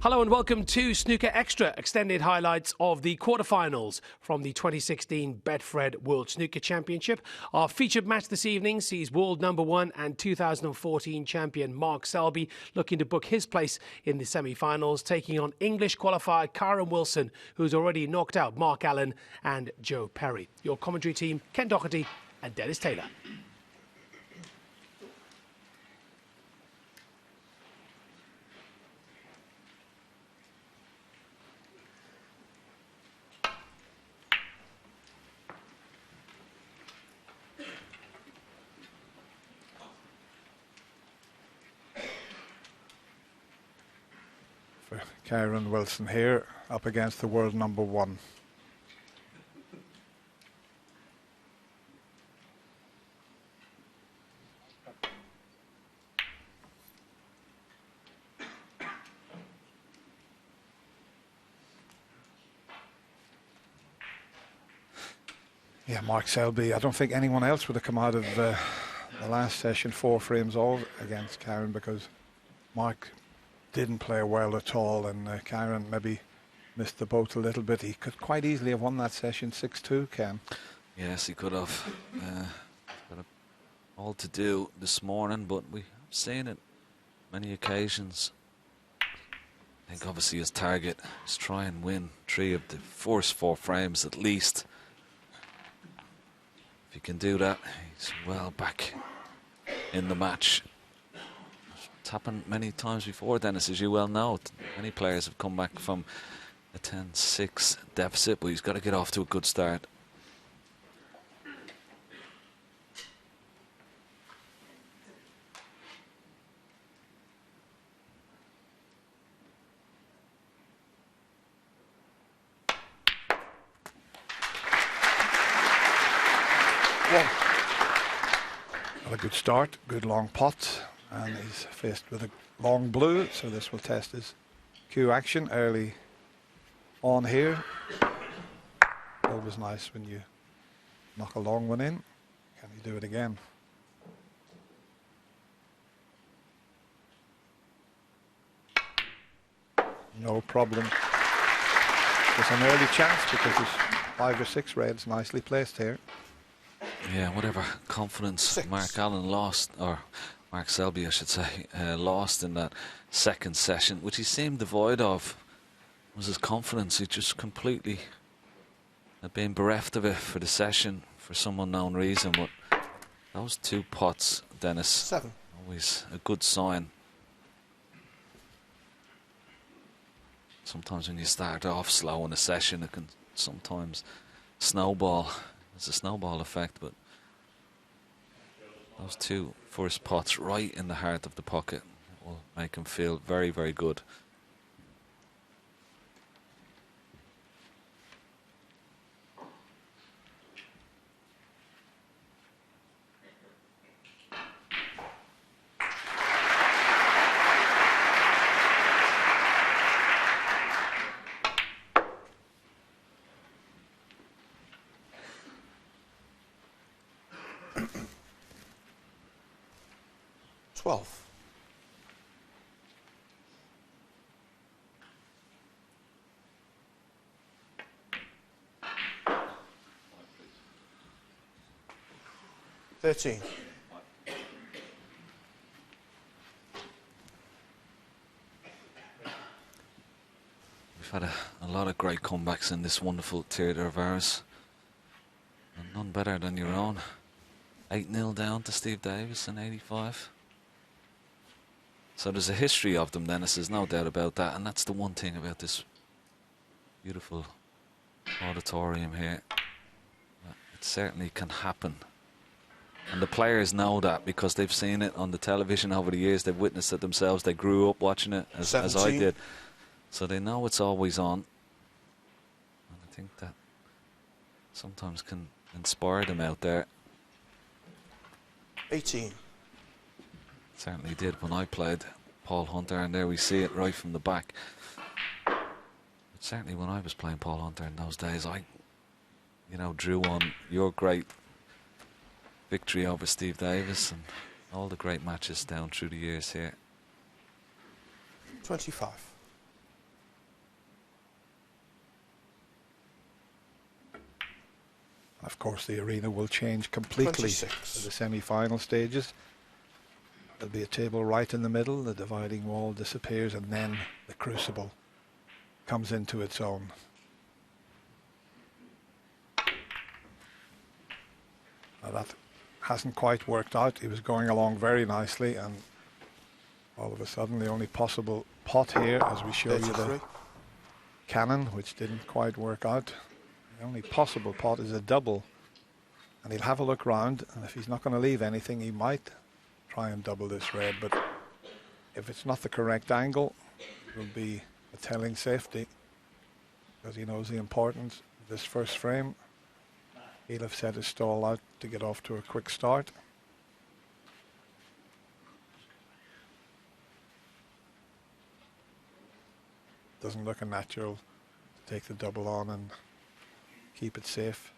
Hello and welcome to Snooker Extra, extended highlights of the quarterfinals from the 2016 Betfred World Snooker Championship. Our featured match this evening sees world number 1 and 2014 champion Mark Selby looking to book his place in the semi-finals, taking on English qualifier Kyron Wilson, who's already knocked out Mark Allen and Joe Perry. Your commentary team, Ken Doherty and Dennis Taylor. Kyron Wilson here, up against the world number 1. Yeah, Mark Selby. I don't think anyone else would have come out of the last session 4 frames all against Kyron, because Mark didn't play well at all, and Kyron maybe missed the boat a little bit. He could quite easily have won that session 6-2, Ken. Yes, he could have. Got all to do this morning, but we've seen it many occasions. I think obviously his target is try and win 3 of the first 4 frames at least. If he can do that, he's well back in the match. It's happened many times before, Dennis, as you well know. Many players have come back from a 10-6 deficit, but he's got to get off to a good start. Well, a good start, good long pot. And he's faced with a long blue, so this will test his cue action early on here. Always nice when you knock a long one in. Can he do it again? No problem. There's an early chance because there's 5 or 6 reds nicely placed here. Yeah, whatever confidence Mark Allen lost, or Mark Selby, I should say, lost in that second session, which he seemed devoid of, was his confidence. He just completely had been bereft of it for the session for some unknown reason. But those 2 pots, Dennis, 7. Always a good sign. Sometimes when you start off slow in a session, it can sometimes snowball. There's a snowball effect, but those 2 first pots right in the heart of the pocket will make him feel very, very good. $13. We've had a lot of great comebacks in this wonderful theatre of ours, and none better than your own. 8-0 down to Steve Davis in '85. So there's a history of them, Dennis, there's no doubt about that, and that's the one thing about this beautiful auditorium here. It certainly can happen. And the players know that because they've seen it on the television over the years. They've witnessed it themselves. They grew up watching it as I did. So they know it's always on. And I think that sometimes can inspire them out there. 18. Certainly did when I played Paul Hunter, and there we see it right from the back. But certainly when I was playing Paul Hunter in those days, I, drew on your great victory over Steve Davis and all the great matches down through the years here. 25. Of course, the arena will change completely 26. for the semi-final stages. There'll be a table right in the middle, the dividing wall disappears, and then the crucible comes into its own. Now that hasn't quite worked out. He was going along very nicely, and all of a sudden the only possible pot here, as we show you the cannon, which didn't quite work out. The only possible pot is a double, and he'll have a look round, and if he's not going to leave anything, he might try and double this red, but if it's not the correct angle, it will be a telling safety, because he knows the importance of this first frame. He'll have set his stall out to get off to a quick start. Doesn't look a natural to take the double on and keep it safe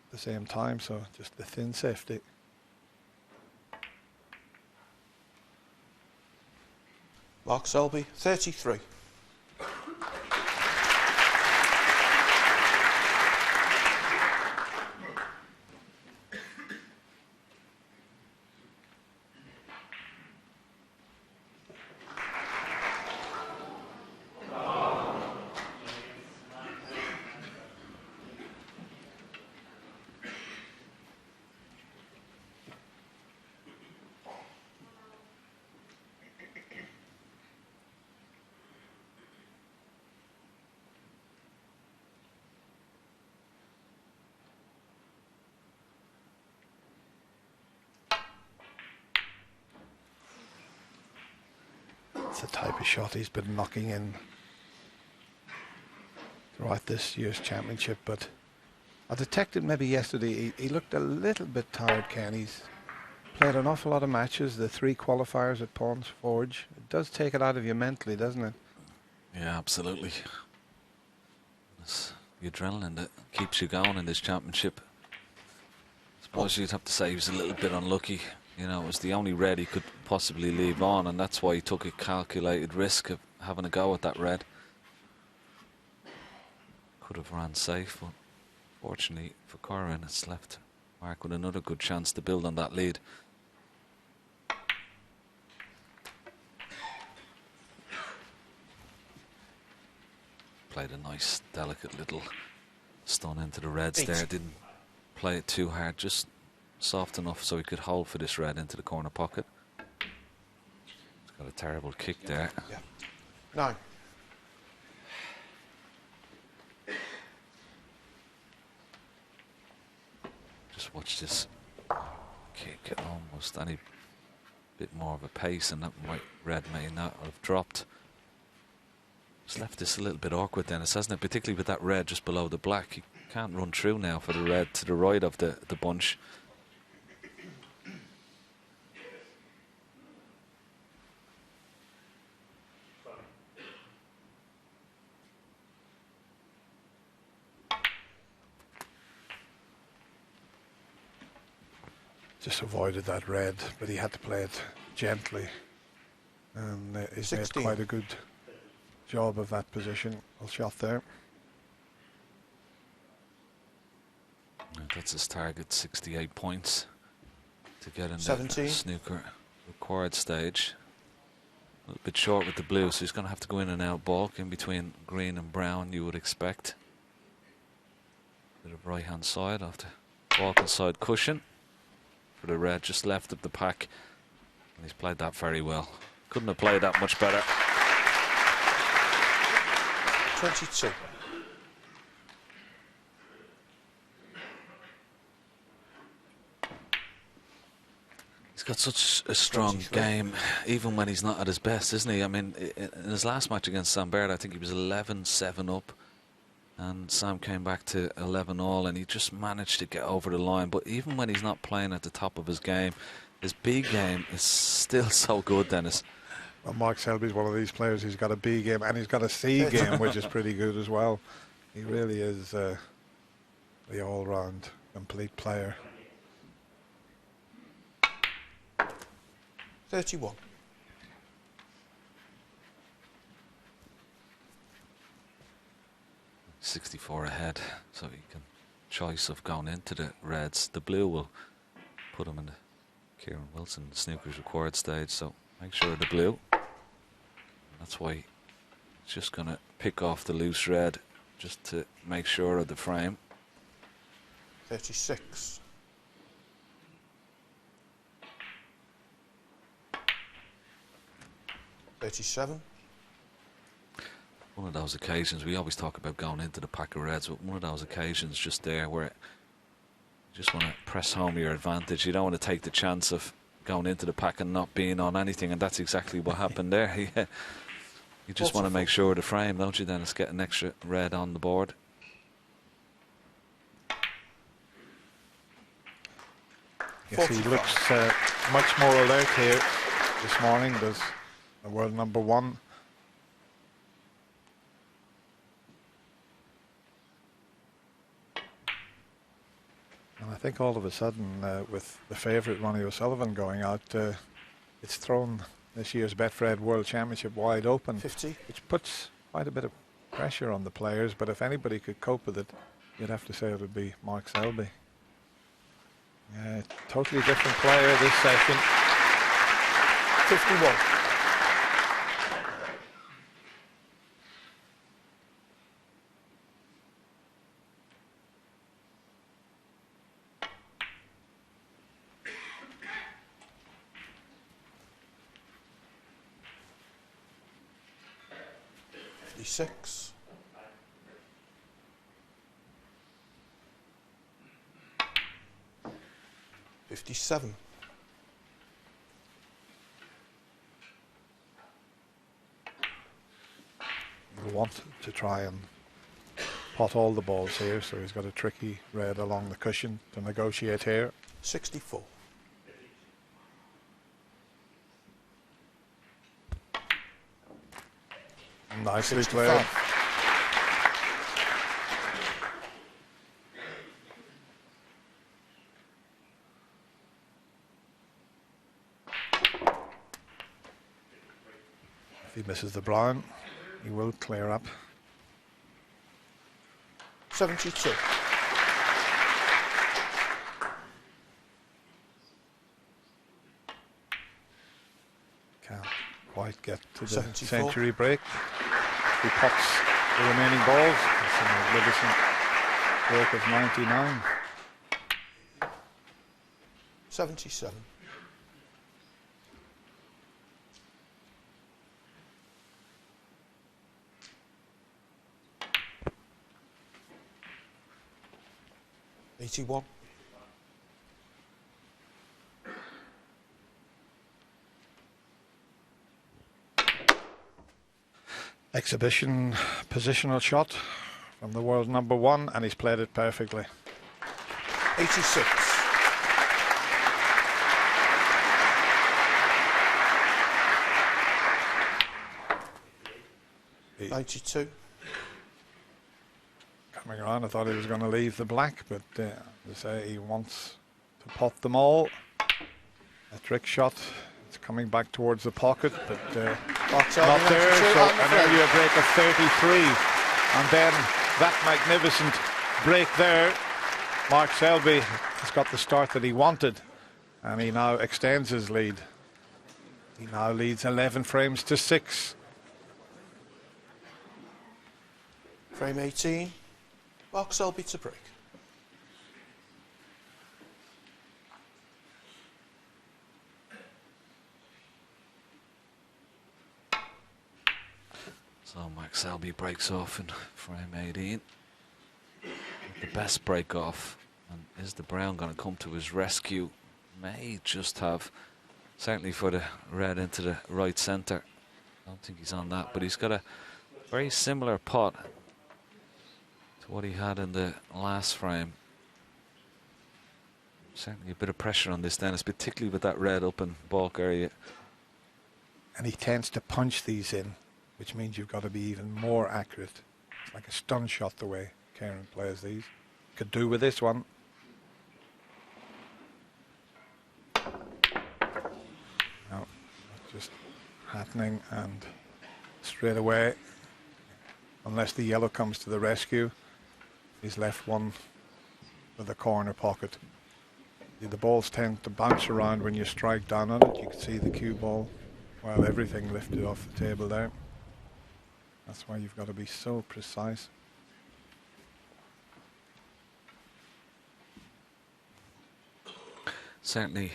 at the same time, so just the thin safety. Mark Selby, 33. It's the type of shot he's been knocking in throughout this year's championship, but I detected maybe yesterday he looked a little bit tired, Ken. He's played an awful lot of matches, the 3 qualifiers at Pawns Forge. It does take it out of you mentally, doesn't it? Yeah, absolutely. It's the adrenaline that keeps you going in this championship. I suppose you'd have to say he was a little bit unlucky. You know, it was the only red he could possibly leave on, and that's why he took a calculated risk of having a go at that red. Could have ran safe, but fortunately for Corrin, it's left Mark with another good chance to build on that lead. Played a nice, delicate little stun into the reds there. Didn't play it too hard, just soft enough so he could hold for this red into the corner pocket. He's got a terrible kick there. Yeah. 9. Just watch this kick, almost any bit more of a pace, and that red may not have dropped. Just left this a little bit awkward, Dennis, hasn't it? Particularly with that red just below the black. He can't run through now for the red to the right of the bunch. Just avoided that red, but he had to play it gently, and he's made 16. quite a good job of that position. Well shot there. That's his target, 68 points to get in 17. the snooker required stage. A little bit short with the blue, so he's going to have to go in and out bulk in between green and brown, you would expect. Bit of right hand side after walking side cushion for the red just left of the pack, and he's played that very well. Couldn't have played that much better. 22. He's got such a strong 23. game, even when he's not at his best, isn't he? I mean, in his last match against Sam Baird, I think he was 11-7 up, and Sam came back to 11-all, and he just managed to get over the line. But even when he's not playing at the top of his game, his B game is still so good, Dennis. Well, Mark Selby's one of these players. He's got a B game and he's got a C game, which is pretty good as well. He really is the all-round complete player. 31. .64 ahead, so he can choice of going into the reds. The blue will put him in the Kieran Wilson snooker's required stage, so make sure of the blue. That's why he's just going to pick off the loose red just to make sure of the frame. 36. $37. One of those occasions, we always talk about going into the pack of reds, but one of those occasions just there where you just want to press home your advantage. You don't want to take the chance of going into the pack and not being on anything, and that's exactly what happened there. Yeah. You just want to make sure of the frame, don't you, Dennis? Get an extra red on the board. Yes, he looks much more alert here this morning. Does the world number one. And I think all of a sudden, with the favourite Ronnie O'Sullivan going out, it's thrown this year's Betfred World Championship wide open. 50. Which puts quite a bit of pressure on the players, but if anybody could cope with it, you'd have to say it would be Mark Selby. Yeah, totally different player this session. 51. Six. $57. He'll want to try and pot all the balls here, so he's got a tricky red along the cushion to negotiate here. 64. Nicely 65. played. If he misses the brown, he will clear up. 72. Can't quite get to the 74. century break. He pots the remaining balls. It's a magnificent break of 99. 77. $81. Exhibition positional shot from the world number one, and he's played it perfectly. 86. $92. Coming around, I thought he was going to leave the black, but as I say, he wants to pot them all. A trick shot. It's coming back towards the pocket, but not there. So an earlier break of 33, and then that magnificent break there. Mark Selby has got the start that he wanted, and he now extends his lead. He now leads 11 frames to 6. Frame 18. Mark Selby to break. So Mark Selby breaks off in frame 18. The best break off. And is the brown going to come to his rescue? May just have, certainly for the red into the right centre. I don't think he's on that, but he's got a very similar pot to what he had in the last frame. Certainly a bit of pressure on this, Dennis, particularly with that red up in bulk area. And he tends to punch these in, which means you've got to be even more accurate. It's like a stun shot the way Kieran plays these. Could do with this one. No, just happening, and straight away, unless the yellow comes to the rescue, he's left one with the corner pocket. The balls tend to bounce around when you strike down on it. You can see the cue ball, well, everything lifted off the table there. That's why you've got to be so precise. Certainly,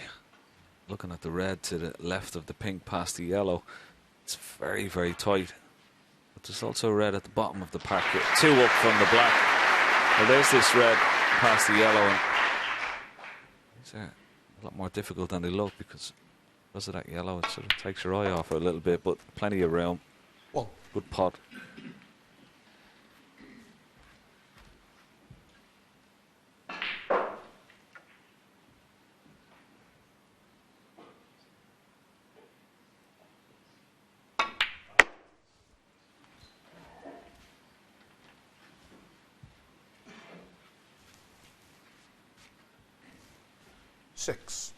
looking at the red to the left of the pink past the yellow, it's very, very tight. But there's also red at the bottom of the pack. 2 up from the black. Well, there's this red past the yellow, and these are a lot more difficult than they look because of that yellow. It sort of takes your eye off it a little bit, but plenty of room. One. Good pot. Six.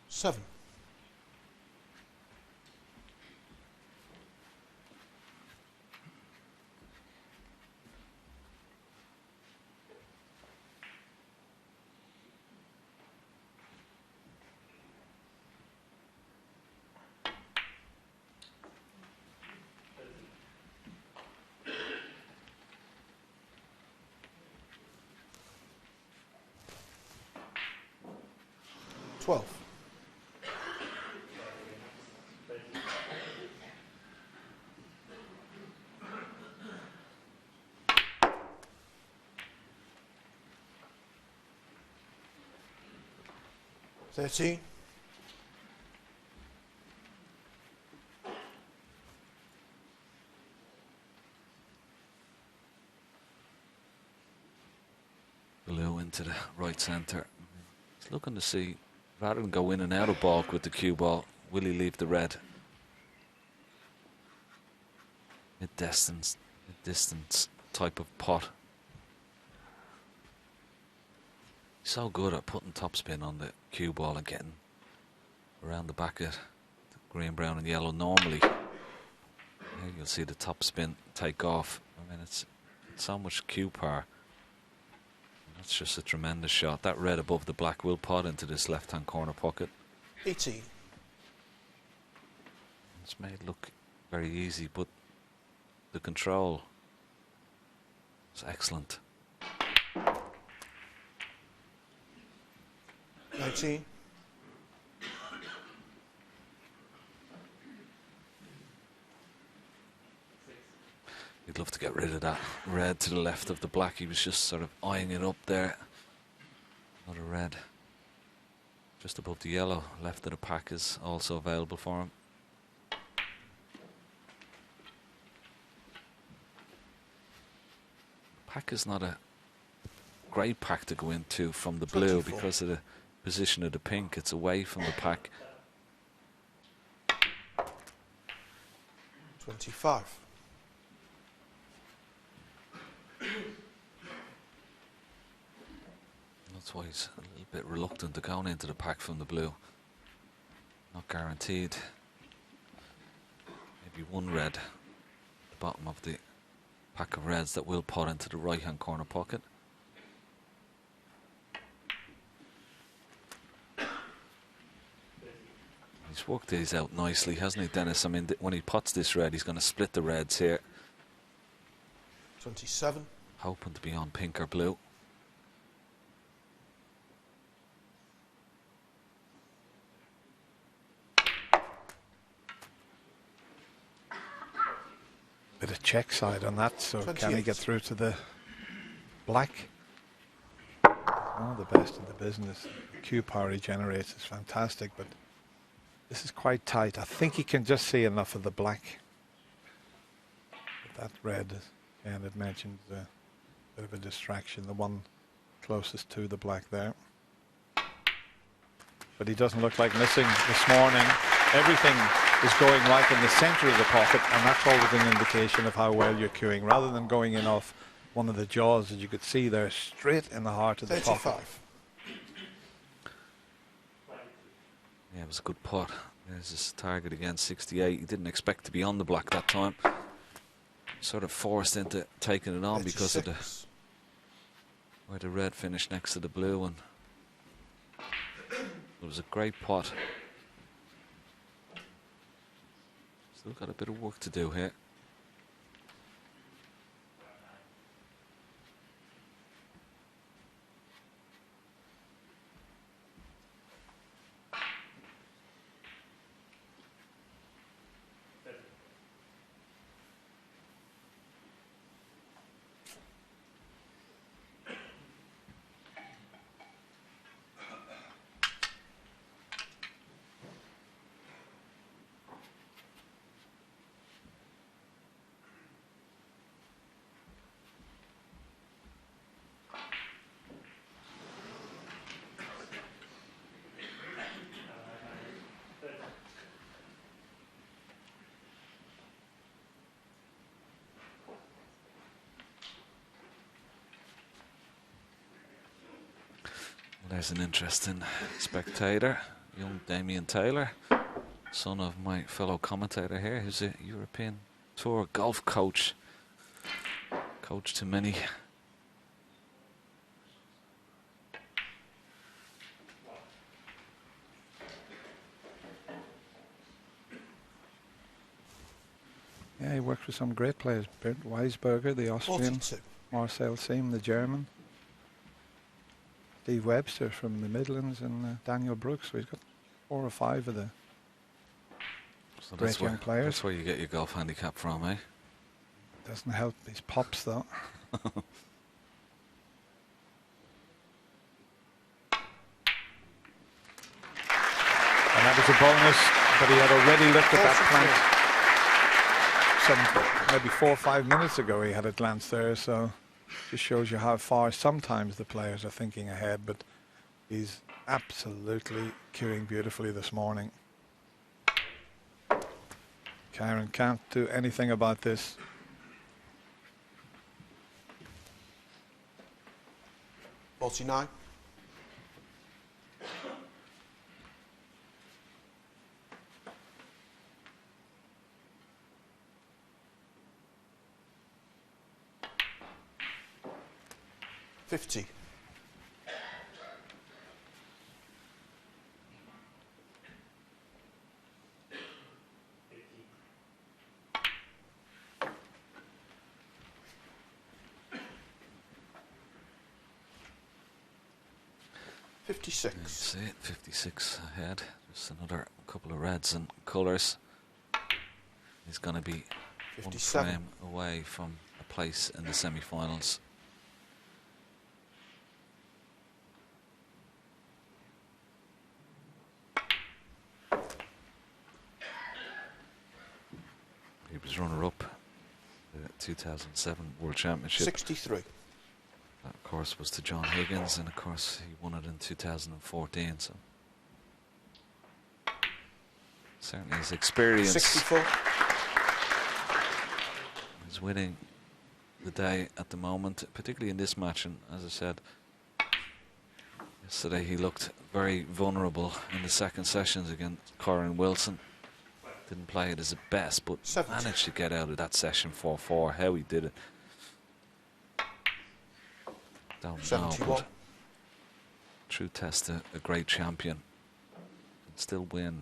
Seven. Twelve. Thirteen. Blue into the right centre. He's looking to see, rather than go in and out of balk with the cue ball, will he leave the red? Mid-distance type of pot. He's so good at putting topspin on the cue ball and getting around the back of the green, brown and yellow normally. Here you'll see the topspin take off. I mean, it's so much cue power. That's just a tremendous shot. That red above the black will pot into this left-hand corner pocket. 18. It's made look very easy, but the control is excellent. 19. He'd love to get rid of that red to the left of the black. He was just sort of eyeing it up there. Another red just above the yellow. Left of the pack is also available for him. Pack is not a great pack to go into from the blue 24. because of the position of the pink. It's away from the pack. 25. That's why he's a little bit reluctant to go into the pack from the blue. Not guaranteed. Maybe one red at the bottom of the pack of reds that will pot into the right hand corner pocket. He's worked these out nicely, hasn't he, Dennis? I mean, when he pots this red, he's going to split the reds here. 27. Hoping to be on pink or blue. Bit of check side on that, so 28. can he get through to the black? Oh, the best in the business. The cue power he generates is fantastic, but this is quite tight. I think he can just see enough of the black. But that red, as Ken had mentioned, is a bit of a distraction. The one closest to the black there. But he doesn't look like missing this morning. Everything is going right in the center of the pocket, and that's always an indication of how well you're cueing, rather than going in off one of the jaws, as you could see there, straight in the heart of the 35. pocket. Yeah, it was a good putt. There's his target again, 68. He didn't expect to be on the black that time. Sort of forced into taking it on because of where the red finished next to the blue, and it was a great putt. Still got a bit of work to do here. There's an interesting spectator, young Damien Taylor, son of my fellow commentator here, who's a European Tour golf coach. Coach to many. Yeah, he worked with some great players. Bernd Weisberger, the Austrian, 42. Marcel Seam, the German, Steve Webster from the Midlands, and Daniel Brooks. So he's got 4 or 5 of the So great young players. That's where you get your golf handicap from, eh? Doesn't help his pops though. And that was a bonus, but he had already looked at that plant maybe 4 or 5 minutes ago. He had a glance there, so just shows you how far sometimes the players are thinking ahead. But he's absolutely cueing beautifully this morning. Karen can't do anything about this. $49. $50. $56. See it, 56 ahead. Just another couple of reds and colours. He's going to be 57. 1 frame away from a place in the semi-finals. He was runner-up the 2007 World Championship. 63. That, of course, was to John Higgins, and of course he won it in 2014. So certainly his experience 64. is winning the day at the moment, particularly in this match. And as I said yesterday, he looked very vulnerable in the second sessions against Corin Wilson. Didn't play it as the best, but 70. managed to get out of that session 4-4. How he did it, don't know. 71. But true test, a great champion. Can still win.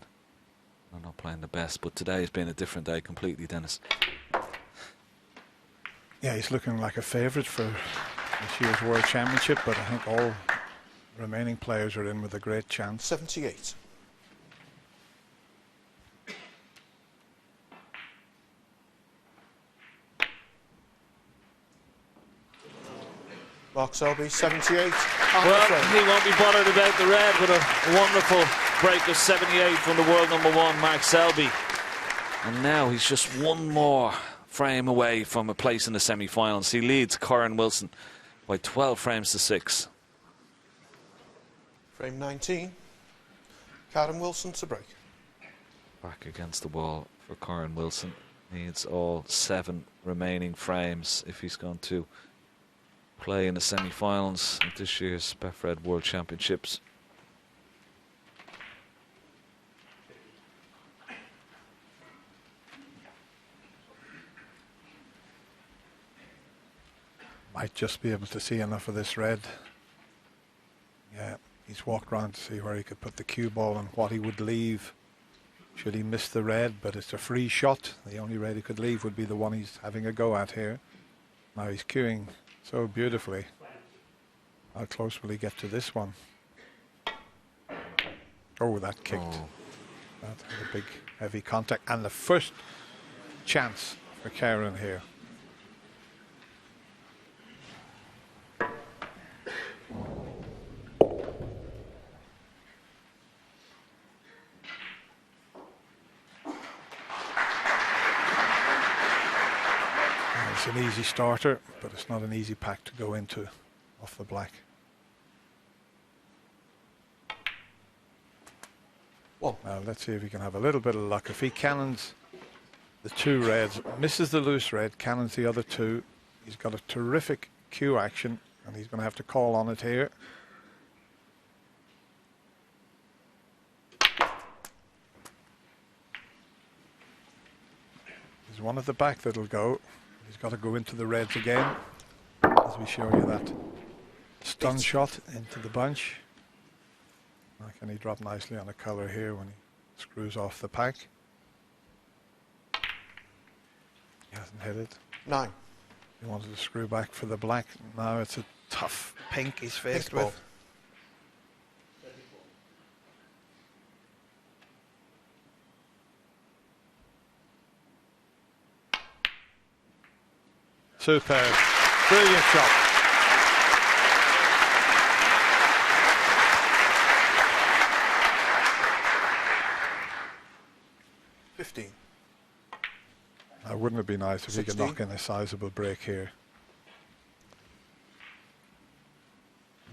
I'm not playing the best, but today has been a different day completely, Dennis. Yeah, he's looking like a favourite for this year's World Championship, but I think all remaining players are in with a great chance. 78. Mark Selby, 78. Well, he won't be bothered about the red with a wonderful break of 78 from the world number 1, Mark Selby. And now he's just one more frame away from a place in the semi-finals. He leads Corin Wilson by 12 frames to 6. Frame 19. Karen Wilson to break. Back against the wall for Corin Wilson. Needs all 7 remaining frames if he's going to play in the semi-finals of this year's Betfred World Championships. Might just be able to see enough of this red. Yeah, he's walked around to see where he could put the cue ball and what he would leave should he miss the red, but it's a free shot. The only red he could leave would be the one he's having a go at here. Now he's cueing so beautifully. How close will he get to this one? Oh, that kicked. Oh. That had a big, heavy contact. And the first chance for Karen here. It's an easy starter, but it's not an easy pack to go into off the black. Well, Now let's see if he can have a little bit of luck. If he cannons the two reds, misses the loose red, cannons the other two, he's got a terrific cue action, and he's going to have to call on it here. There's one at the back that'll go. He's got to go into the reds again, as we show you that stun shot into the bunch. Now can he drop nicely on a colour here when he screws off the pack? He hasn't hit it. 9. He wanted to screw back for the black. Now it's a tough pink he's faced Pink ball. with. Superb. Brilliant shot. $15. Now, wouldn't it be nice if he could 16. knock in a sizable break here?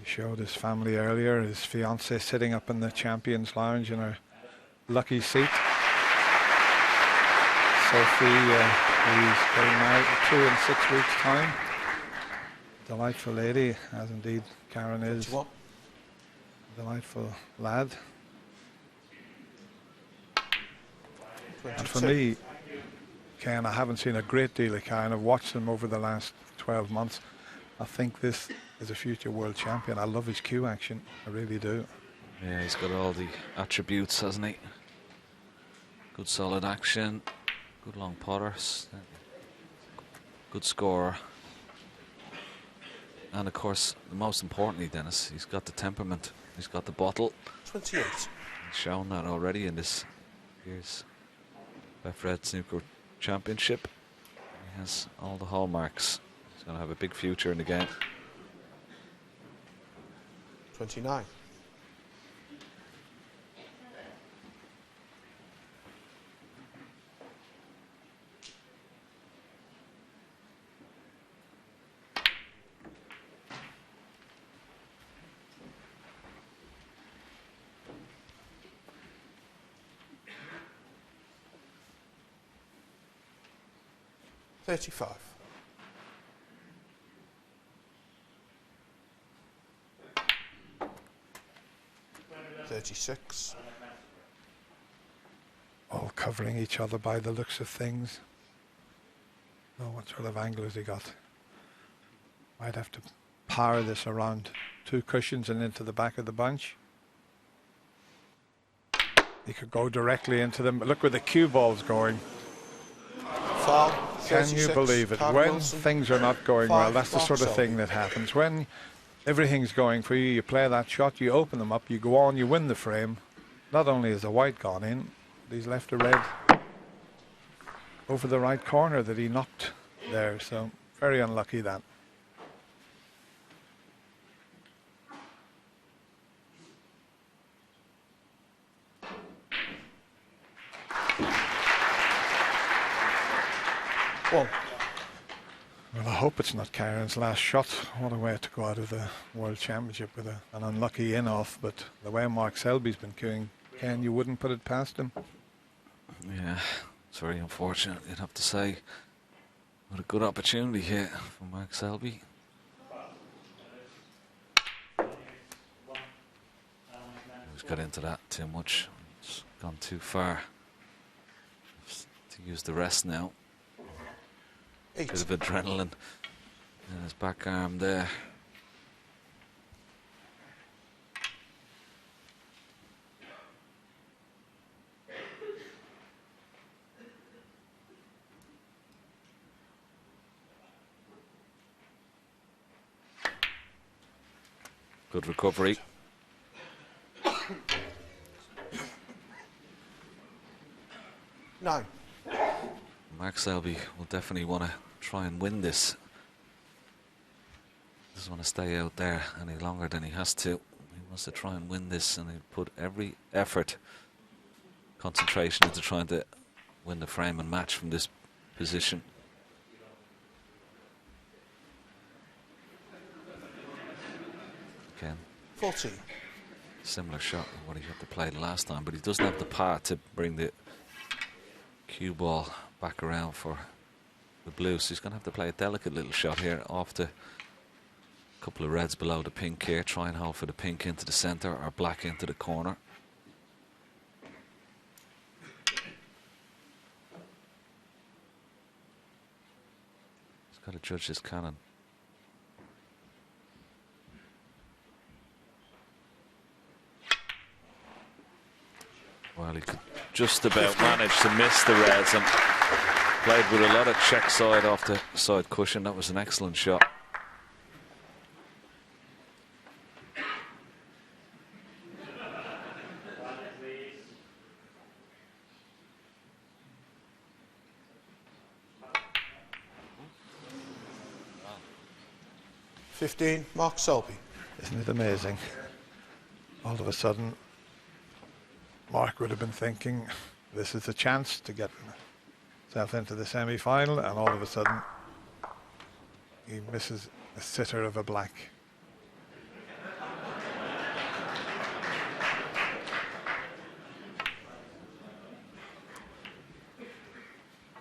He showed his family earlier, his fiancée sitting up in the Champions Lounge in her lucky seat. Sophie, who's getting married in 2 and 6 weeks' time. Delightful lady, as indeed Karen is. What? Delightful lad. And for 22. me, Ken, I haven't seen a great deal of Karen. I've watched him over the last 12 months. I think this is a future world champion. I love his cue action. I really do. Yeah, he's got all the attributes, hasn't he? Good solid action. Good long putters. Good scorer. And of course, most importantly, Dennis, he's got the temperament. He's got the bottle. 28. He's shown that already in this year's Betfred Snooker Championship. He has all the hallmarks. He's going to have a big future in the game. 29. $35. $36. All covering each other by the looks of things. Oh, what sort of angle has he got? Might have to power this around 2 cushions and into the back of the bunch. He could go directly into them. Look where the cue ball's going. Foul. Can you believe it? Karen When Wilson. things are not going well, 5 that's the sort of Selby. thing that happens. When everything's going for you, you play that shot, you open them up, you go on, you win the frame. Not only has the white gone in, but he's left a red over the right corner that he knocked there. So very unlucky that. One. Well, I hope it's not Karen's last shot. What a way to go out of the World Championship with an unlucky in-off. But the way Mark Selby's been queuing, Ken, you wouldn't put it past him. Yeah, it's very unfortunate, you'd have to say. What a good opportunity here for Mark Selby. He's got into that too much. It's gone too far. To use the rest now. 8. Bit of adrenaline And his back arm there. Good recovery. No. Mark Selby will definitely want to try and win this. Doesn't want to stay out there any longer than he has to. He wants to try and win this, and he put every effort, concentration into trying to win the frame and match from this position. Again, 14. similar shot to what he had to play the last time, but he doesn't have the power to bring the cue ball back around for the blue, so he's going to have to play a delicate little shot here off the couple of reds below the pink here. Try and hold for the pink into the centre or black into the corner. He's got to judge his cannon. Well, he could just about manage to miss the reds and played with a lot of check side off the side cushion. That was an excellent shot. Mark Selby. Isn't it amazing? All of a sudden, Mark would have been thinking, this is a chance to get himself into the semi-final, and all of a sudden, he misses a sitter of a black.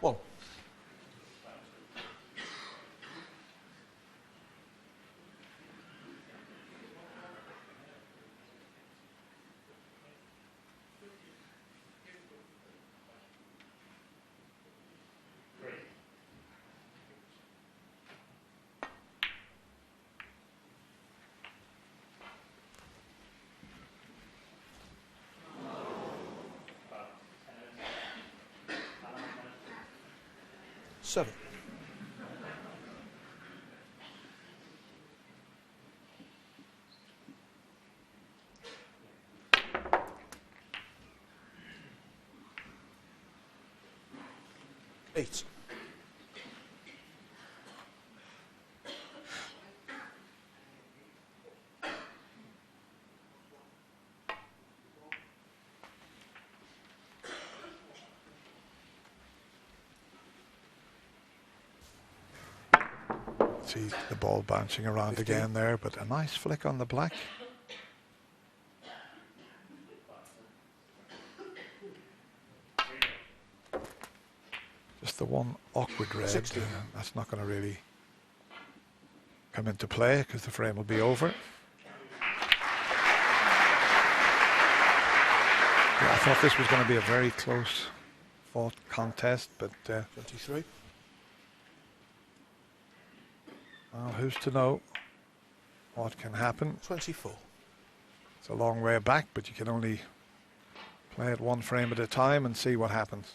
One. Seven. Eight. See the ball bouncing around 15. again there, but a nice flick on the black. Just the one awkward red. 16. That's not going to really come into play because the frame will be over. Yeah, I thought this was going to be a very close fought contest, but 23. well, who's to know what can happen? 24. It's a long way back, but you can only play it one frame at a time and see what happens.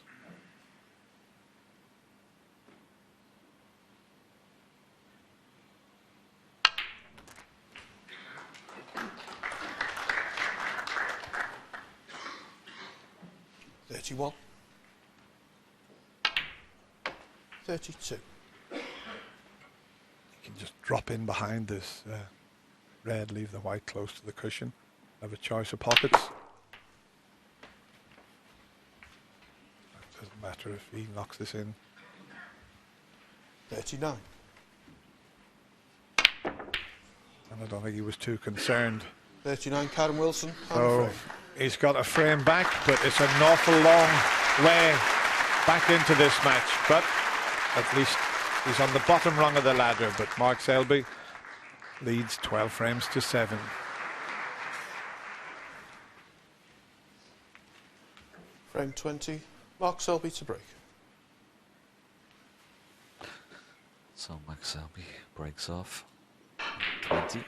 $31. 32. You can just drop in behind this red, leave the white close to the cushion. Have a choice of pockets. It doesn't matter if he knocks this in. 39. And I don't think he was too concerned. 39, Karen Wilson. So he's got a frame back, but it's an awful long way back into this match. But at least he's on the bottom rung of the ladder. But Mark Selby leads 12 frames to 7. Frame 20, Mark Selby to break. So Max Selby breaks off. 20.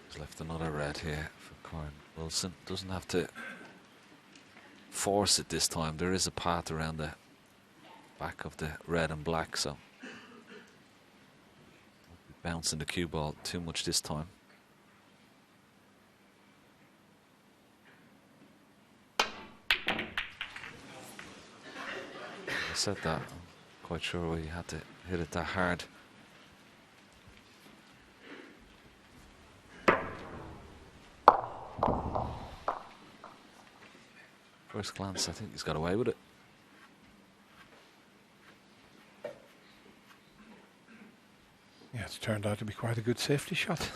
He's left another red here for Corin Wilson. Doesn't have to force it this time. There is a path around the back of the red and black, so won't be bouncing the cue ball too much this time. I said that. I'm quite sure why you had to hit it that hard. First glance, I think he's got away with it. Yeah, it's turned out to be quite a good safety shot.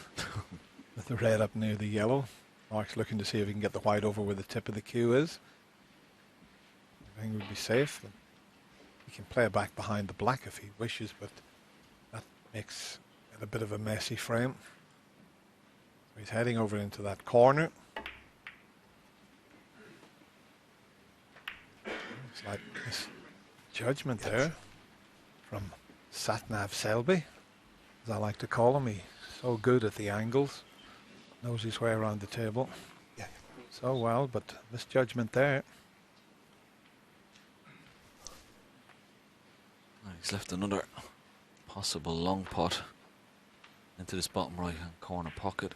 With the red up near the yellow. Mark's looking to see if he can get the white over where the tip of the cue is. I think it would be safe. He can play it back behind the black if he wishes, but that makes it a bit of a messy frame. So he's heading over into that corner. It's like this judgment there from Satnav Selby, as I like to call him. He's so good at the angles, knows his way around the table so well, but this judgment there. He's left another possible long pot into this bottom right hand corner pocket.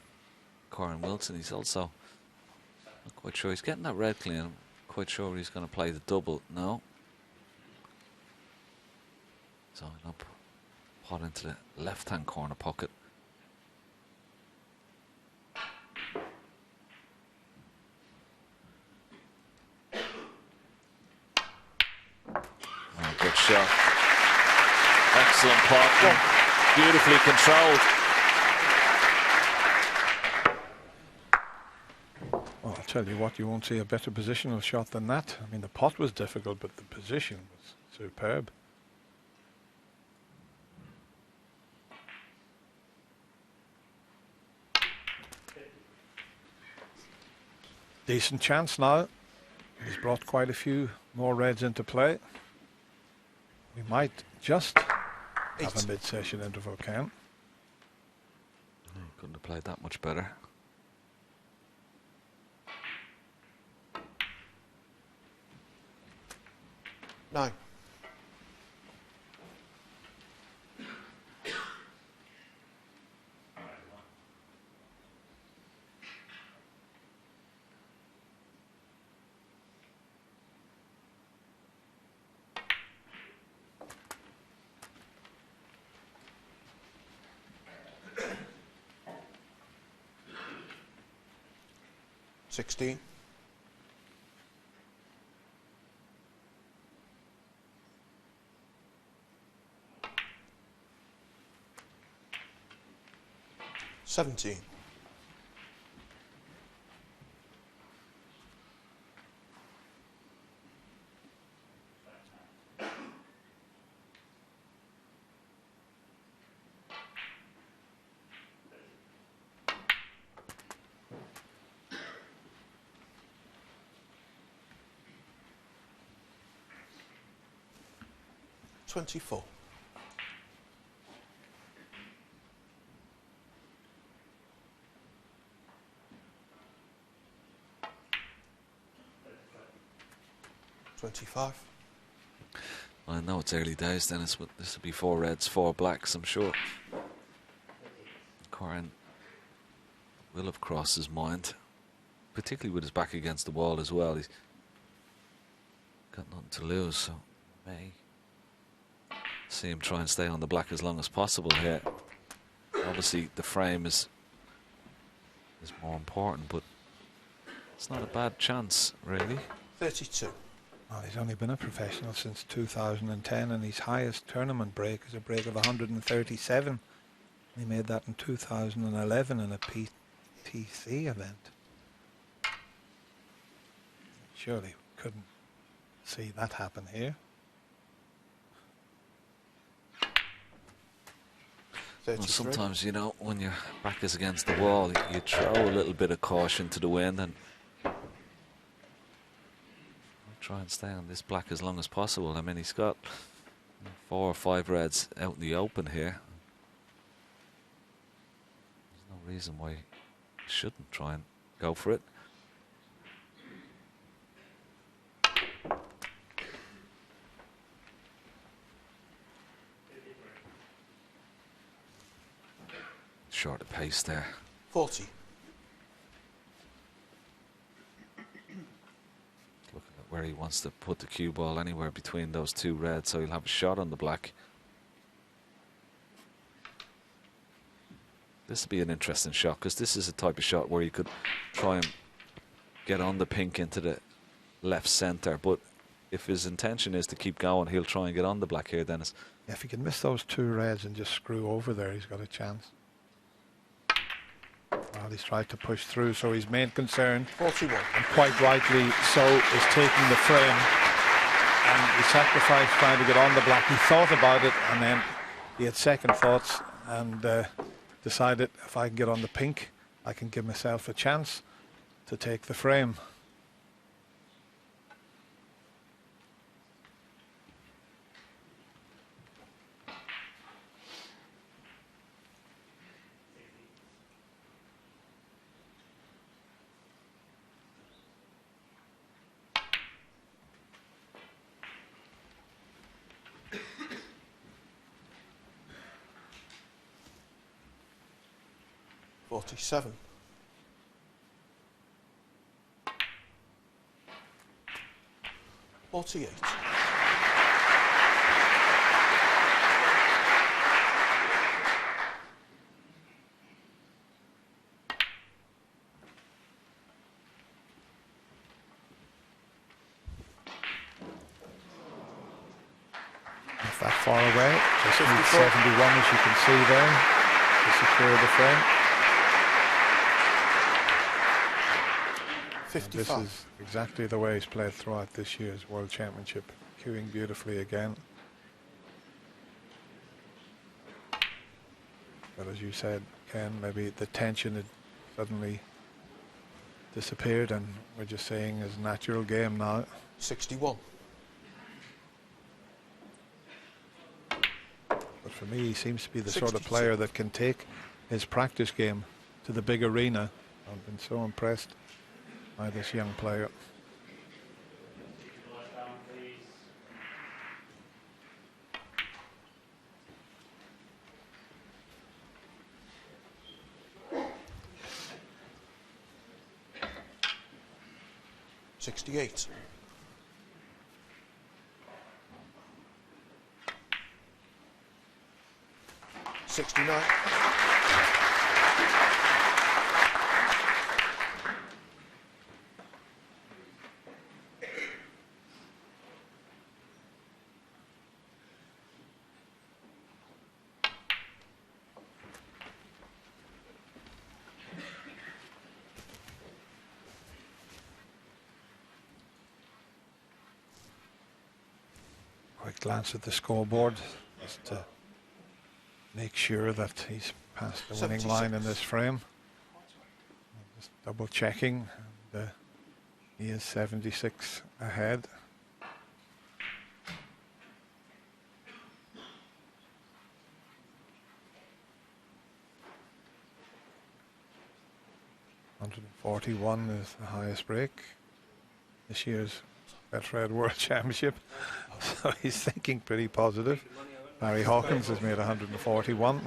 Corin Wilson, he's also not quite sure. He's getting that red clean. I'm quite sure he's going to play the double. No. So up pot into the left hand corner pocket. Oh, good shot. Excellent pot. Beautifully controlled. Well, I'll tell you what, you won't see a better positional shot than that. I mean, the pot was difficult, but the position was superb. Decent chance now. He's brought quite a few more reds into play. We might just have a mid-session interval, Ken. Couldn't have played that much better. No. $16. $17. $24. $25. I know it's early days, Dennis, but this will be 4 reds, 4 blacks, I'm sure. Corin will have crossed his mind, particularly with his back against the wall as well. He's got nothing to lose, so may see him try and stay on the black as long as possible here. Obviously, the frame is more important, but it's not a bad chance, really. 32. Well, he's only been a professional since 2010, and his highest tournament break is a break of 137. He made that in 2011 in a PTC event. Surely we couldn't see that happen here. Well, 33. sometimes, you know, when your back is against the wall, you throw a little bit of caution to the wind and try and stay on this black as long as possible. I mean, he's got 4 or 5 reds out in the open here. There's no reason why he shouldn't try and go for it. Short of pace there. 40. Looking at where he wants to put the cue ball, anywhere between those 2 reds, so he'll have a shot on the black. This will be an interesting shot, because this is a type of shot where you could try and get on the pink into the left centre, but if his intention is to keep going, he'll try and get on the black here, Dennis. Yeah, if he can miss those 2 reds and just screw over there, he's got a chance. Well, he's tried to push through, so his main concern, 41. and quite rightly so, is taking the frame. And he sacrificed trying to get on the black. He thought about it, and then he had second thoughts and decided, if I can get on the pink, I can give myself a chance to take the frame. Forty-seven. Forty-eight. Not that far away, just needs 71 as you can see there to secure the frame. And this 55. is exactly the way he's played throughout this year's World Championship, cueing beautifully again. But as you said, Ken, maybe the tension had suddenly disappeared and we're just seeing his natural game now. 61. But for me, he seems to be the sort of 62. player that can take his practice game to the big arena. I've been so impressed by this young player. $68. $69. Quick glance at the scoreboard just to make sure that he's past the winning 76. line in this frame. Just double checking, and he is 76 ahead. $141 is the highest break this year's Betfred World Championship. So he's thinking pretty positive. Barry Hawkins has made 141.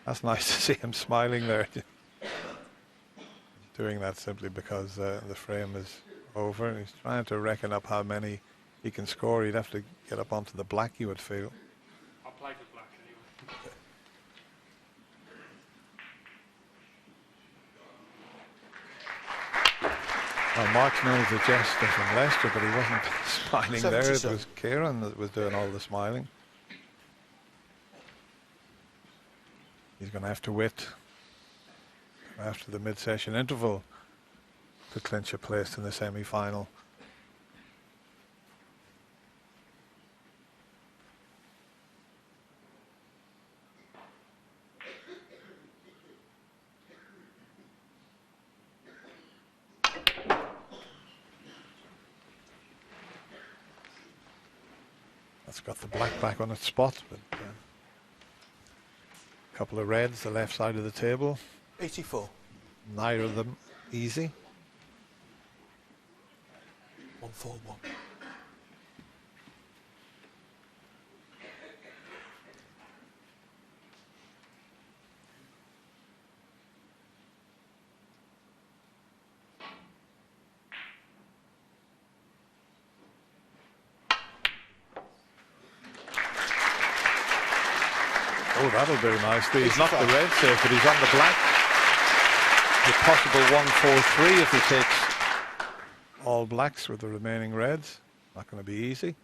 That's nice to see him smiling there. Doing that simply because the frame is over. He's trying to reckon up how many he can score. He'd have to get up onto the black, you would feel. I'll play for black anyway. Well, Mark's known as a jester from Leicester, but he wasn't smiling there. It 77. was Kieran that was doing all the smiling. He's going to have to wait after the mid-session interval to clinch a place in the semi-final. It's got the black back on its spot, but a couple of reds, the left side of the table. 84. Neither of them easy. 141. Oh, that'll do nicely. He's not the red safe, but he's on the black. The possible 1-4-3 if he takes all blacks with the remaining reds. Not going to be easy.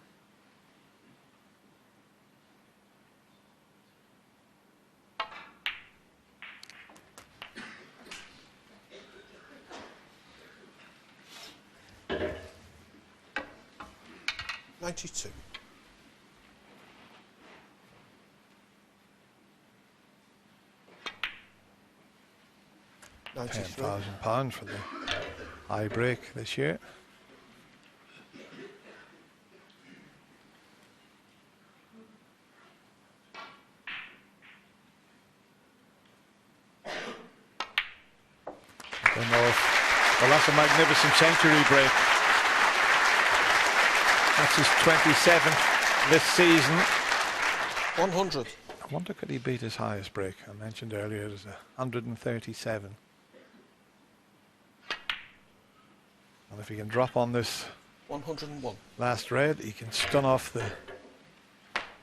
$92. £10,000 for the high break this year. I don't know if, well, that's a magnificent century break. That's his 27th this season. 100. I wonder could he beat his highest break? I mentioned earlier it was 137. And if he can drop on this 101. last red, he can stun off the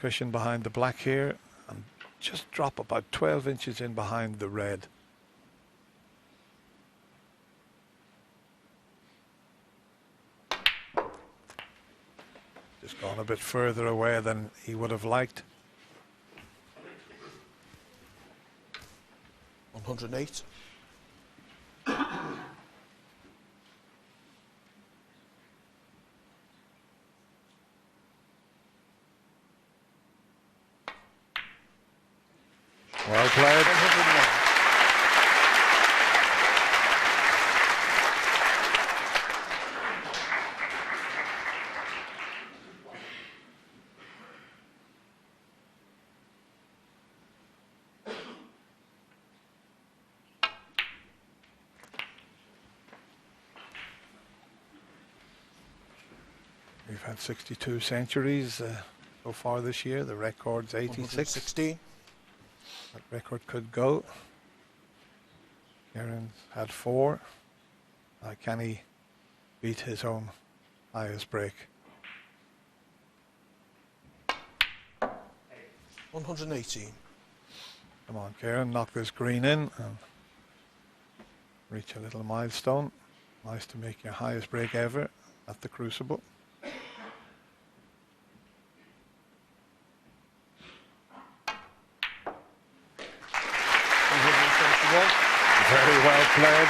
cushion behind the black here and just drop about 12 inches in behind the red. Just gone a bit further away than he would have liked. 108. Well played. 101. We've had 62 centuries so far this year. The record's 86. 16. That record could go. Kieran's had 4. Can he beat his own highest break? 118. Come on, Kieran, knock this green in and reach a little milestone. Nice to make your highest break ever at the Crucible. Very well played.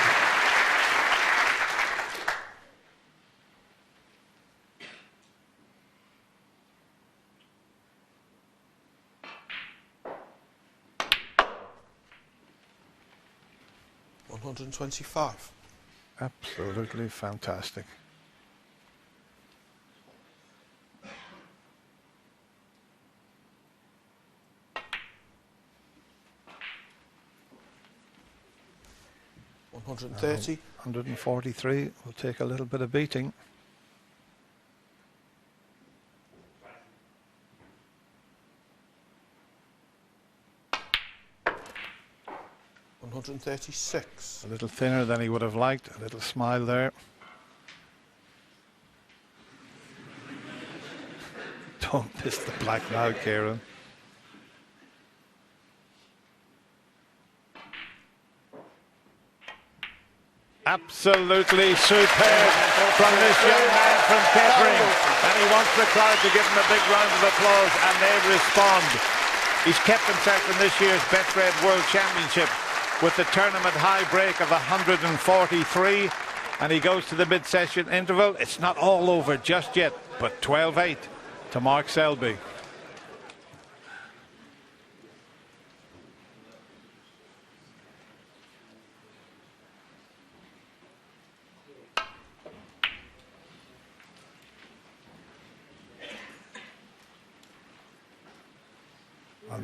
$125. Absolutely fantastic. $130. 143 will take a little bit of beating. $136. A little thinner than he would have liked. A little smile there. Don't miss the black now, Kieran. Absolutely superb from this young man from Kettering. And he wants the crowd to give him a big round of applause, and they respond. He's kept himself in this year's Betfred World Championship with the tournament high break of 143. And he goes to the mid-session interval. It's not all over just yet, but 12-8 to Mark Selby.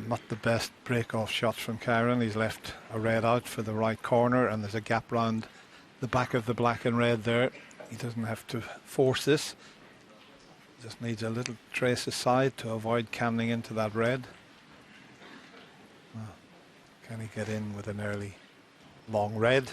Not the best break-off shots from Karen. He's left a red out for the right corner, and there's a gap round the back of the black and red there. He doesn't have to force this. Just needs a little trace aside to avoid canning into that red. Can he get in with an early long red?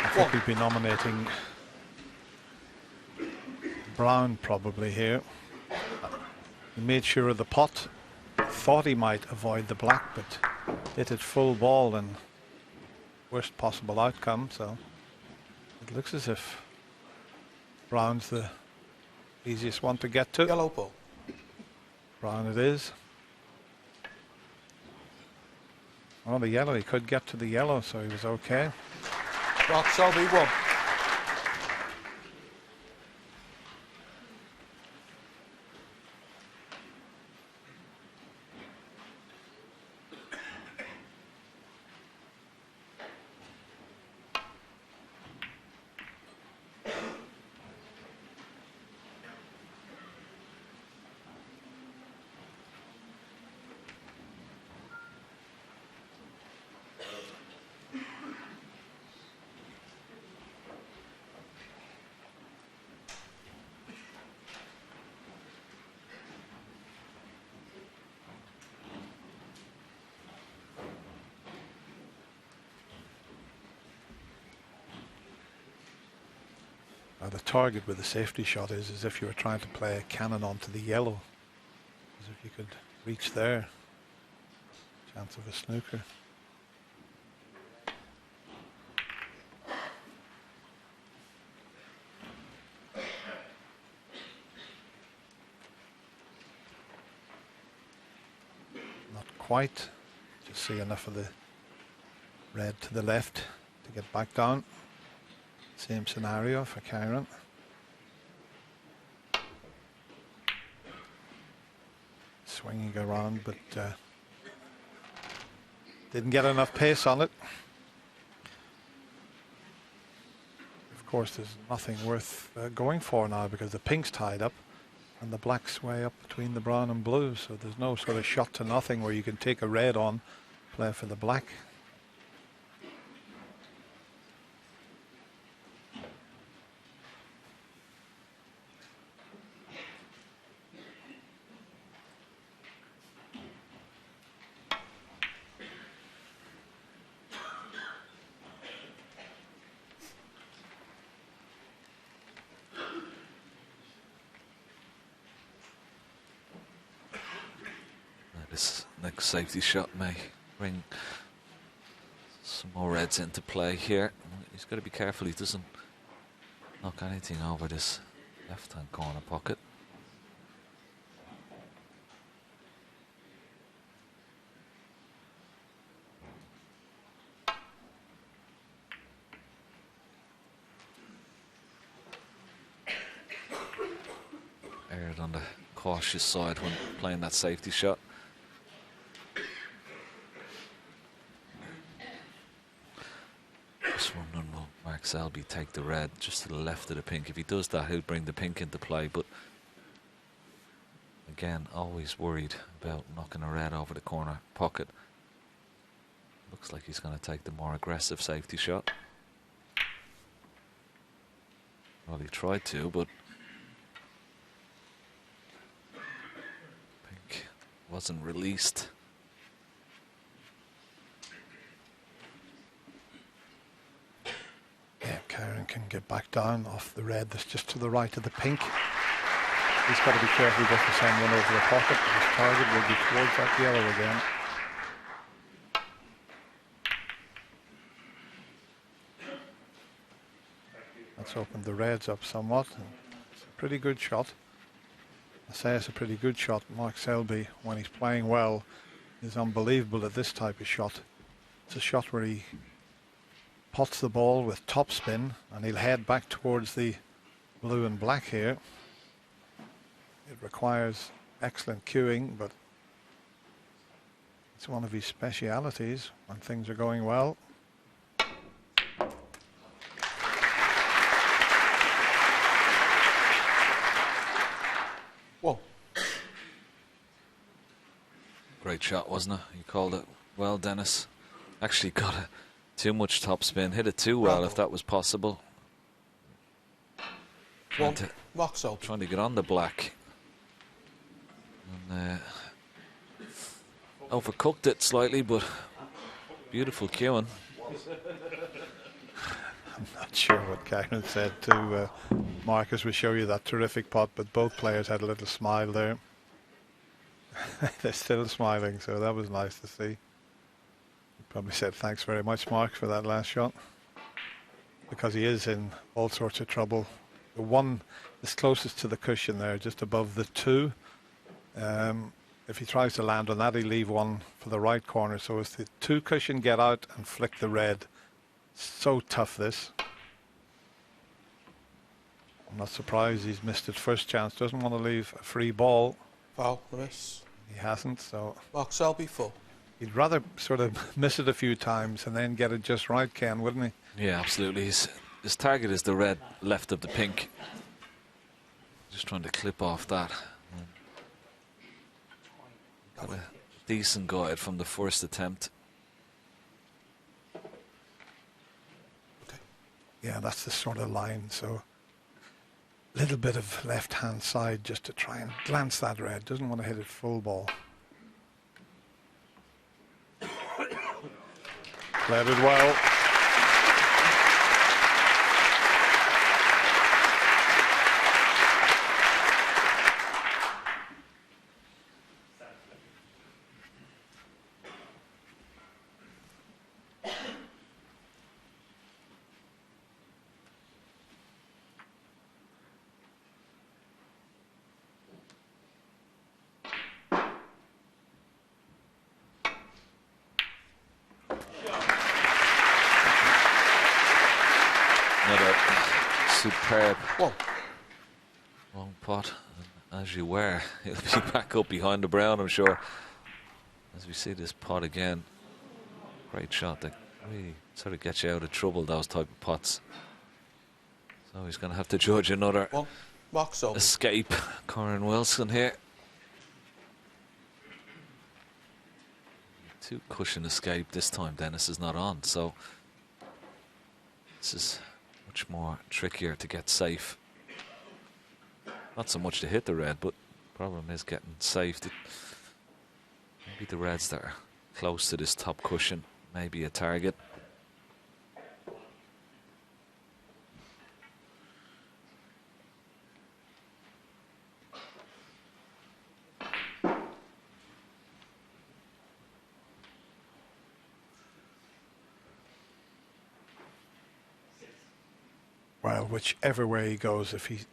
I think he'd be nominating brown probably here. He made sure of the pot. Thought he might avoid the black, but hit it full ball and worst possible outcome. So it looks as if brown's the easiest one to get to. Yellow ball. Brown it is. Oh, the yellow. He could get to the yellow, so he was okay. Mark Selby 1. The target with the safety shot is as if you were trying to play a cannon onto the yellow. As if you could reach there. Chance of a snooker. Not quite. Just see enough of the red to the left to get back down. Same scenario for Karen. Swinging around, but didn't get enough pace on it. Of course, there's nothing worth going for now because the pink's tied up and the black's way up between the brown and blue. So there's no sort of shot to nothing where you can take a red on, play for the black. This next safety shot may bring some more reds into play here. He's got to be careful he doesn't knock anything over this left-hand corner pocket. Erred on the cautious side when playing that safety shot. Just wondering, will Mark Selby take the red just to the left of the pink? If he does that, he'll bring the pink into play, but again, always worried about knocking a red over the corner pocket. Looks like he's going to take the more aggressive safety shot. Well, he tried to, but pink wasn't released. Yeah, Karen can get back down off the red that's just to the right of the pink. He's got to be careful he doesn't send one over the pocket. His target will be towards that yellow again. That's opened the reds up somewhat. It's a pretty good shot. I say it's a pretty good shot. Mark Selby, when he's playing well, is unbelievable at this type of shot. It's a shot where he pots the ball with top spin and he'll head back towards the blue and black here. It requires excellent cueing, but it's one of his specialities when things are going well. shot, wasn't it? You called it well, Dennis. Actually got it too much topspin. Hit it too well, if that was possible. One. Mark Selby. Trying to get on the black. And overcooked it slightly, but beautiful cueing. I'm not sure what Karen said to Marcus. Will show you that terrific pot, but both players had a little smile there. They're still smiling, so that was nice to see. He probably said thanks very much, Mark, for that last shot, because he is in all sorts of trouble. The one is closest to the cushion there, just above the 2. If he tries to land on that, he'll leave one for the right corner. So as the 2 cushion get out and flick the red. So tough, this. I'm not surprised he's missed his first chance. Doesn't want to leave a free ball. Foul, miss. He hasn't, so Mark Selby, full. he'd rather sort of miss it a few times and then get it just right, Ken, wouldn't he? Yeah, absolutely. His target is the red left of the pink. Just trying to clip off that. Got a decent guide from the first attempt. Okay. Yeah, that's the sort of line. So a little bit of left-hand side just to try and glance that red. Doesn't want to hit it full ball. Played it well. Another superb One. long pot. And as you were, he'll be back up behind the brown, I'm sure. As we see this pot again. Great shot that really sort of gets you out of trouble, those type of pots. So he's going to have to judge another One. Mark Selby. escape. Corin Wilson here. 2 cushion escape this time. Dennis is not on, so this is much more trickier to get safe. Not so much to hit the red, but the problem is getting safe. Maybe the reds that are close to this top cushion may be a target. Well, whichever way he goes, if he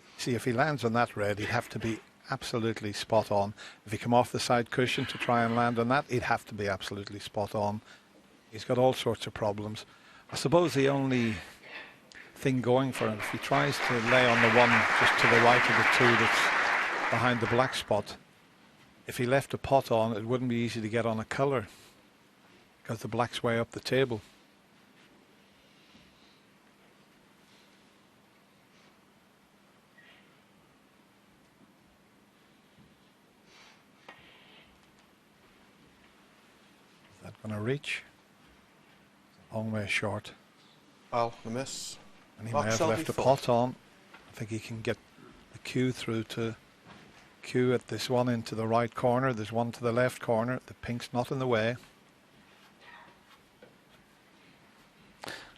lands on that red, he'd have to be absolutely spot on. If he come off the side cushion to try and land on that, he'd have to be absolutely spot on. He's got all sorts of problems. I suppose the only thing going for him, if he tries to lay on the one just to the right of the 2 that's behind the black spot, if he left a pot on, it wouldn't be easy to get on a colour because the black's way up the table. Going to reach a long way short, Foul, the miss. and he Mark may have Selby, left a full. pot on. I think he can get the cue through to cue at this one into the right corner. There's one to the left corner. The pink's not in the way.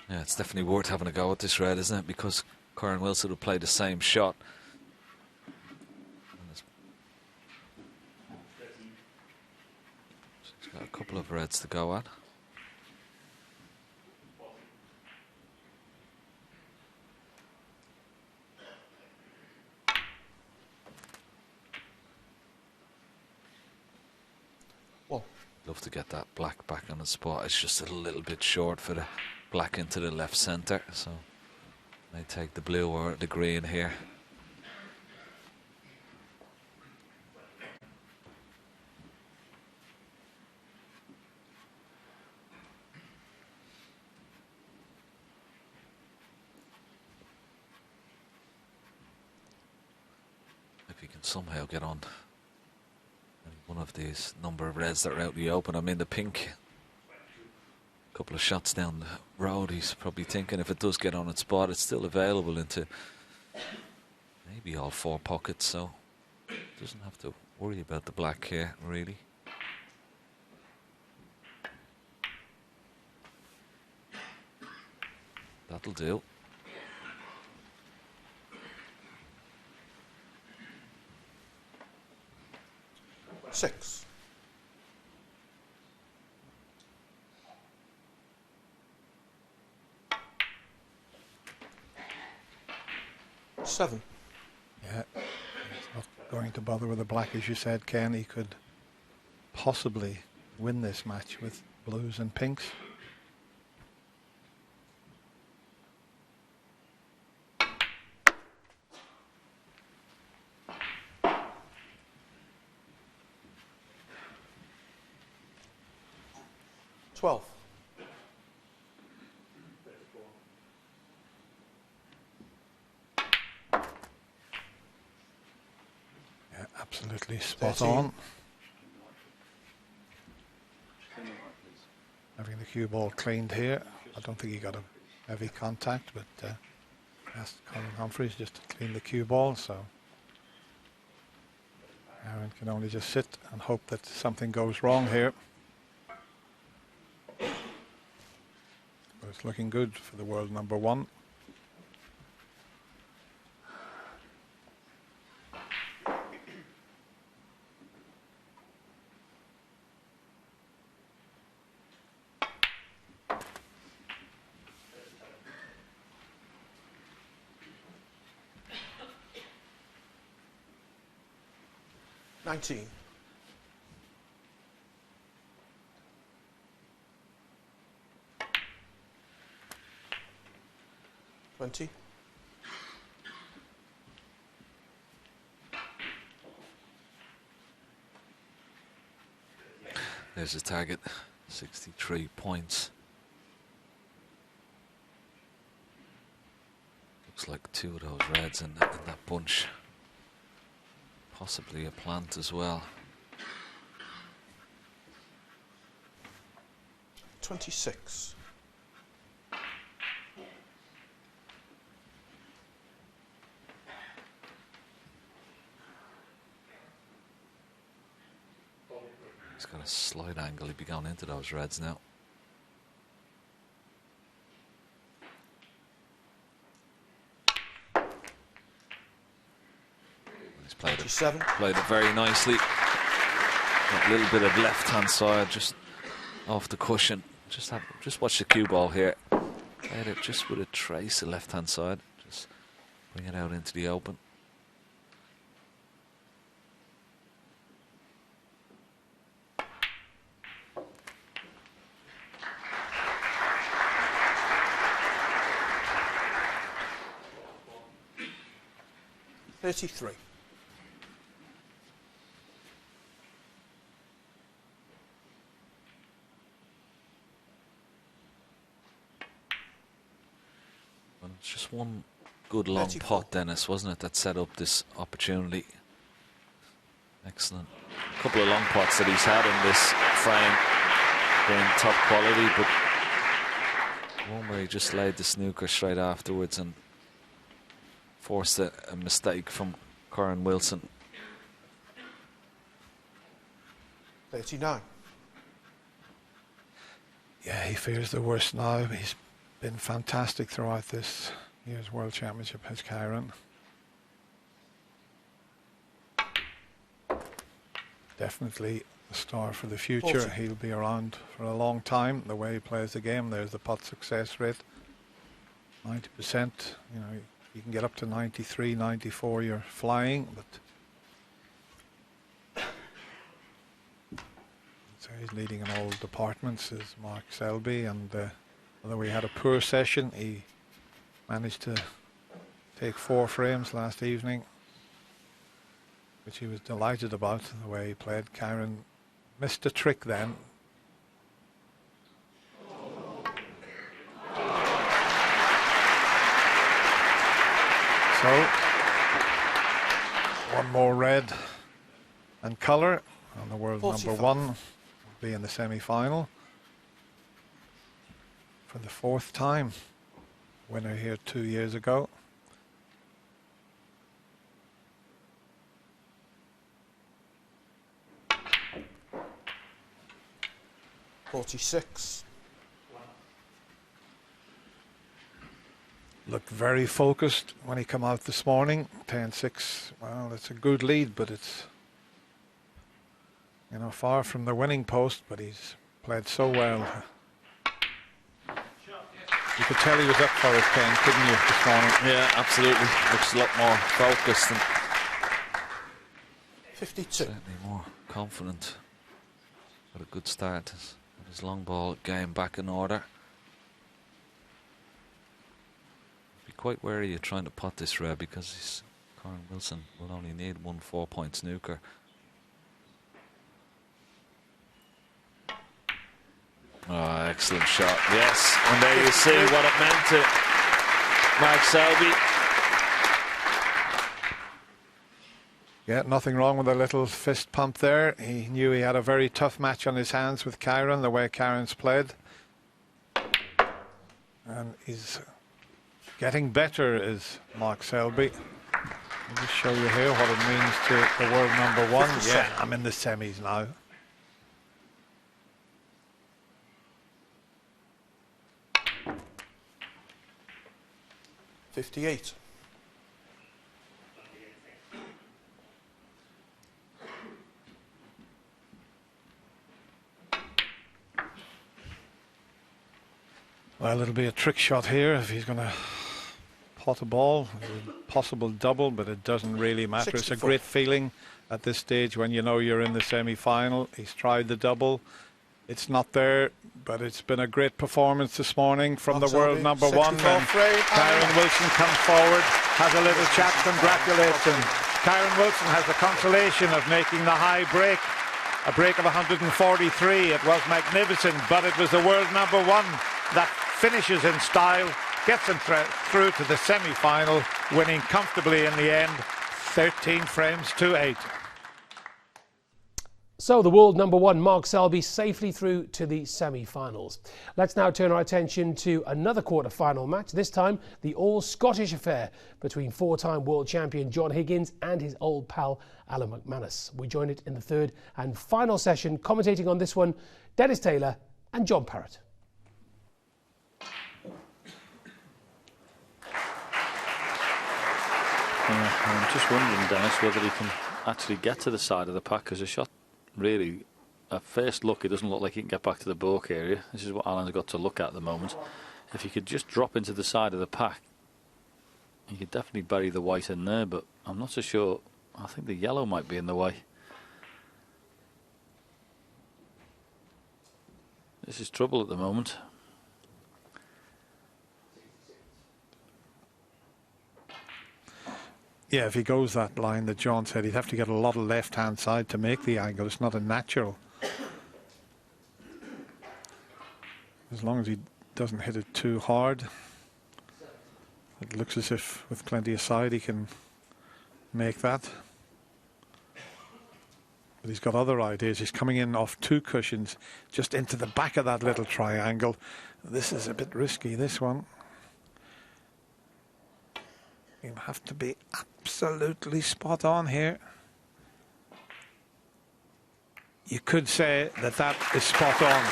Yeah, it's definitely worth having a go at this red, isn't it? Because Corin Wilson will play the same shot. He's got a couple of reds to go at. One. Love to get that black back on the spot. It's just a little bit short for the black into the left centre, so may take the blue or the green here. If he can somehow get on one one of these number of reds that are out in the open. I'm in the pink. A couple of shots down the road. He's probably thinking if it does get on its spot, it's still available into maybe all 4 pockets, so doesn't have to worry about the black here, really. That'll do. Six. Seven. Yeah, he's not going to bother with the black, as you said, Ken. He could possibly win this match with blues and pinks. Twelve. Yeah, absolutely spot 13. on. Having the cue ball cleaned here. I don't think he got a heavy contact, but asked Colin Humphreys just to clean the cue ball, so Aaron can only just sit and hope that something goes wrong here. But it's looking good for the world number 1. Nineteen. Twenty. There's the target, 63 points. Looks like 2 of those reds in that bunch. Possibly a plant as well. 26. He's got a slight angle. He'd be going into those reds now. He's played it very nicely. That little bit of left-hand side, just off the cushion. Just watch the cue ball here. Played it just with a trace of left-hand side. Just bring it out into the open. $33. Well, it's just one good long 34. pot, Dennis, wasn't it, that set up this opportunity? Excellent. A couple of long pots that he's had in this frame, being top quality, but one where he just laid the snooker straight afterwards and forced a mistake from Corin Wilson. 39. Yeah, he fears the worst now. He's been fantastic throughout this year's World Championship, has Kyron. Definitely a star for the future. 40. He'll be around for a long time. The way he plays the game, there's the pot success rate. 90%, you know, you can get up to 93, 94, you're flying, but so he's leading in all departments is Mark Selby, and although he had a poor session, he managed to take 4 frames last evening, which he was delighted about, the way he played. Kyron missed a trick then. So, one more red and colour. And the world 45. number 1 will be in the semi-final for the 4th time. Winner here 2 years ago. $46. Looked very focused when he came out this morning. 10-6. Well, it's a good lead, but it's, you know, far from the winning post, but he's played so well. You could tell he was up for it, Ken, couldn't you, this morning? Yeah, absolutely. Looks a lot more focused and 52. certainly more confident. Got a good start. His long ball game back in order. Be quite wary of trying to pot this red because Karen Wilson will only need 1 4-point snooker. Oh, excellent shot. Yes, and there you see what it meant to Mark Selby. Yeah, nothing wrong with a little fist pump there. He knew he had a very tough match on his hands with Karen, the way Karen's played. And he's getting better, is Mark Selby. I'll just show you here what it means to the world number 1. Yeah, I'm in the semis now. $58. Well, it'll be a trick shot here if he's going to pot a ball. A possible double, but it doesn't really matter. 64. It's a great feeling at this stage when you know you're in the semi-final. He's tried the double. It's not there, but it's been a great performance this morning from the world number 1. And Karen Wilson comes forward, has a little chat, congratulates him. Karen Wilson has the consolation of making the high break. A break of 143. It was magnificent, but it was the world number 1 that finishes in style, gets him through to the semi-final, winning comfortably in the end, 13 frames to 8. So the world number 1, Mark Selby, safely through to the semi-finals. Let's now turn our attention to another quarter-final match, this time the all-Scottish affair between 4-time world champion John Higgins and his old pal Alan McManus. We join it in the 3rd and final session. Commentating on this one, Dennis Taylor and John Parrott. I'm just wondering, Dennis, whether he can actually get to the side of the pack, because a shot really, at first look, it doesn't look like he can get back to the balk area. This is what Alan's got to look at the moment. If he could just drop into the side of the pack, he could definitely bury the white in there, but I'm not so sure. I think the yellow might be in the way. This is trouble at the moment. Yeah, if he goes that line that John said, he'd have to get a lot of left-hand side to make the angle. It's not a natural. As long as he doesn't hit it too hard. It looks as if with plenty of side he can make that. But he's got other ideas. He's coming in off 2 cushions, just into the back of that little triangle. This is a bit risky, this one. You have to be absolutely spot on here. You could say that that is spot on.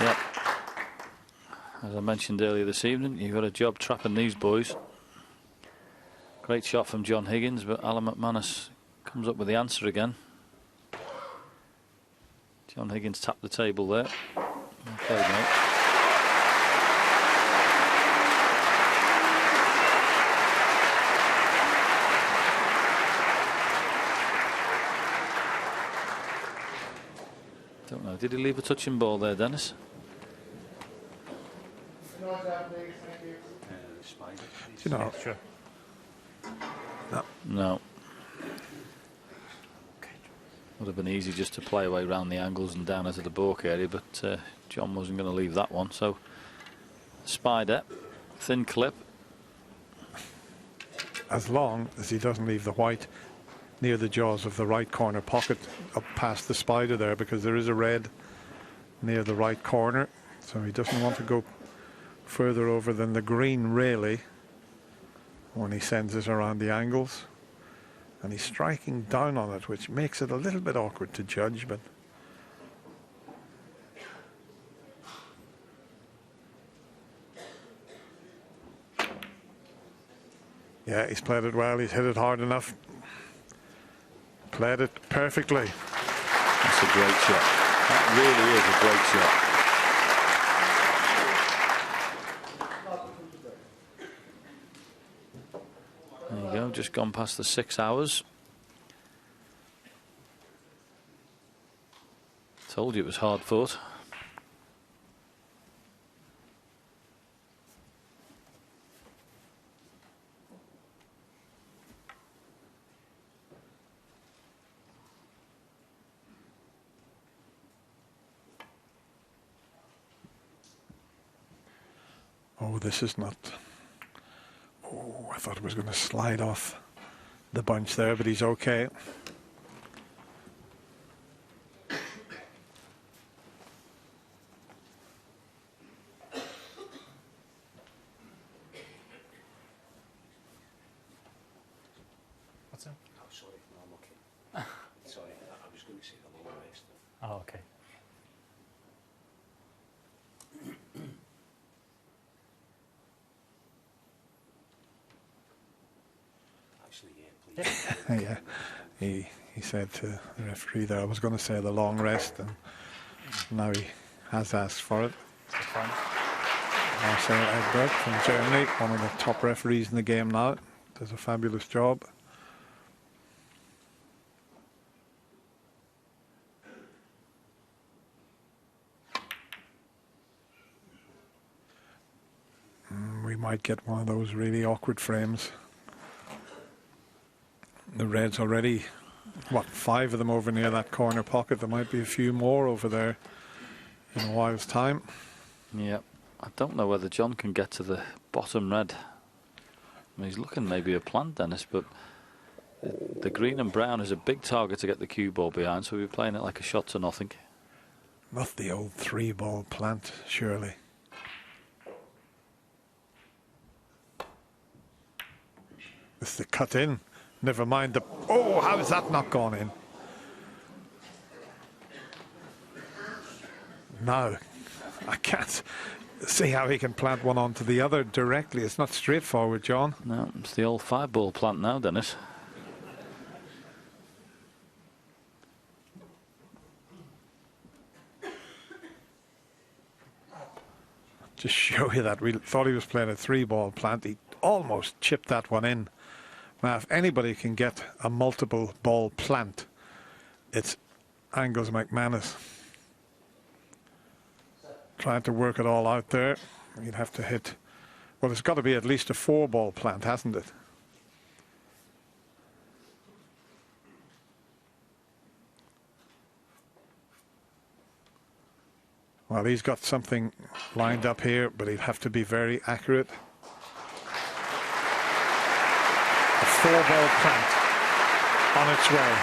Yep. As I mentioned earlier this evening, you've got a job trapping these boys. Great shot from John Higgins, but Alan McManus comes up with the answer again. John Higgins tapped the table there. Okay, mate. Don't know. Did he leave a touching ball there, Dennis? You know, No. Would have been easy just to play away round the angles and down into the balk area, but John wasn't going to leave that one. So, spider, thin clip. as long as he doesn't leave the white near the jaws of the right corner pocket up past the spider there, because there is a red near the right corner, so he doesn't want to go further over than the green really when he sends it around the angles. And he's striking down on it, which makes it a little bit awkward to judge, but yeah, he's played it well. He's hit it hard enough. Played it perfectly. That's a great shot. That really is a great shot. There you go, just gone past the 6 hours. Told you it was hard fought. Oh, this is not. Oh, I thought it was going to slide off the bunch there, but he's okay. What's that? Oh, sorry, no, I'm okay. Sorry, I was going to say the long rest. Oh, okay. Actually, yeah, please. Yeah, he said to the referee there, I was going to say the long rest, and now he has asked for it. That's fine. Marcel Edberg from Germany, one of the top referees in the game now, does a fabulous job. We might get one of those really awkward frames. The red's already, what, 5 of them over near that corner pocket. There might be a few more over there in a while's time. Yeah, I don't know whether John can get to the bottom red. I mean, he's looking maybe a plant, Dennis, but the green and brown is a big target to get the cue ball behind, so we're playing it like a shot to nothing. Not the old 3-ball plant, surely. It's the cut in. Never mind the... Oh, how has that not gone in? No, I can't see how he can plant one onto the other directly. It's not straightforward, John. No, it's the old 5-ball plant now, Dennis. Just show you that. We thought he was playing a 3-ball plant. He almost chipped that one in. Now, if anybody can get a multiple ball plant, it's Angus McManus. Trying to work it all out there. You'd have to hit, well, it's got to be at least a 4-ball plant, hasn't it? Well, he's got something lined up here, but he'd have to be very accurate. A 4-ball plant on its way.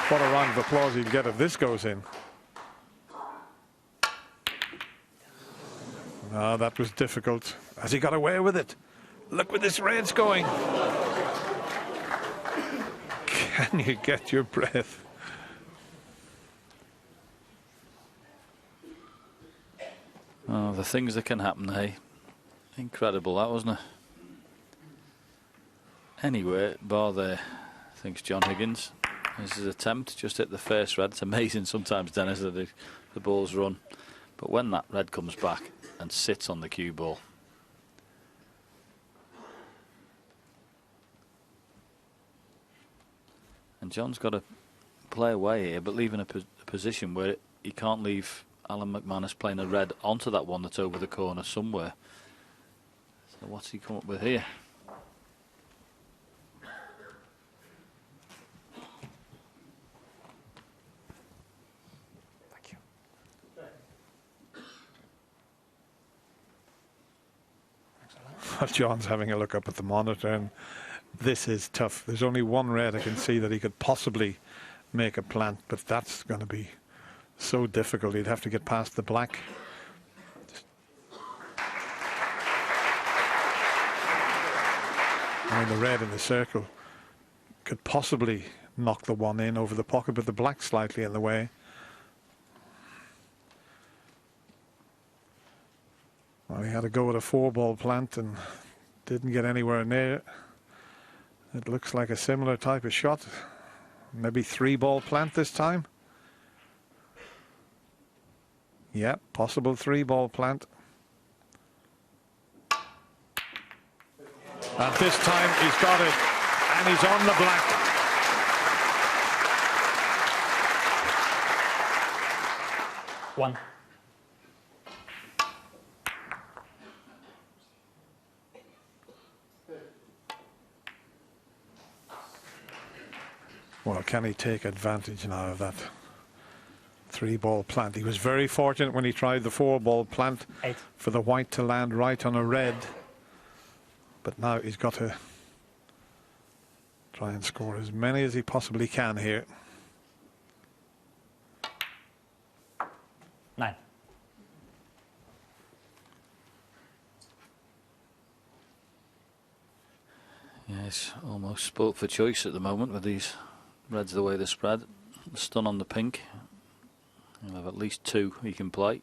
What a round of applause he'd get if this goes in. No, that was difficult. Has he got away with it? Look where this red's going. Can you get your breath? Oh, the things that can happen, hey. Incredible, that, wasn't it? Anyway, bar there, thinks John Higgins. This is attempt, just hit the first red. It's amazing sometimes, Dennis, that the balls run. But when that red comes back and sits on the cue ball. And John's got to play away here, but leave in a position where he can't leave Alan McManus playing a red onto that one that's over the corner somewhere. So what's he come up with here? Thank you. John's having a look up at the monitor, and this is tough. There's only one red I can see that he could possibly make a plant, but that's going to be so difficult. He'd have to get past the black. I mean, the red in the circle could possibly knock the one in over the pocket, but the black slightly in the way. Well, he had to go with a 4-ball plant and didn't get anywhere near it. It looks like a similar type of shot. Maybe 3-ball plant this time. Yeah, possible 3-ball plant. And this time he's got it. And he's on the black. One. Well, can he take advantage now of that 3-ball plant? He was very fortunate when he tried the 4-ball plant 8. for the white to land right on a red. But now he's got to try and score as many as he possibly can here. 9. Yeah, it's almost sport for choice at the moment with these reds the way they're spread. The stun on the pink. He'll have at least 2 he can play.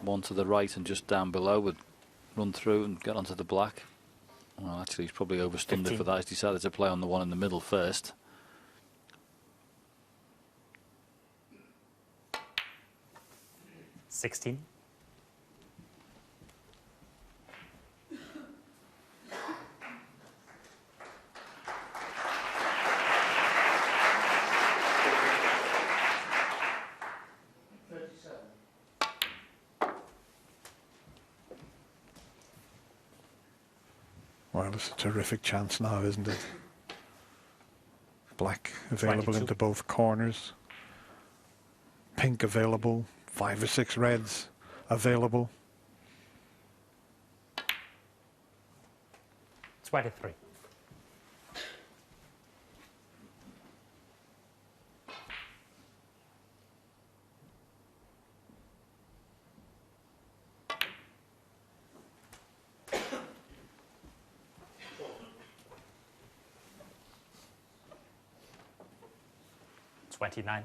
One to the right and just down below would run through and get onto the black. Well, actually, he's probably overstunned it for that. He's decided to play on the one in the middle first. $16. Well, it's a terrific chance now, isn't it? Black available 22. into both corners. Pink available. 5 or 6 reds available. 23. $29.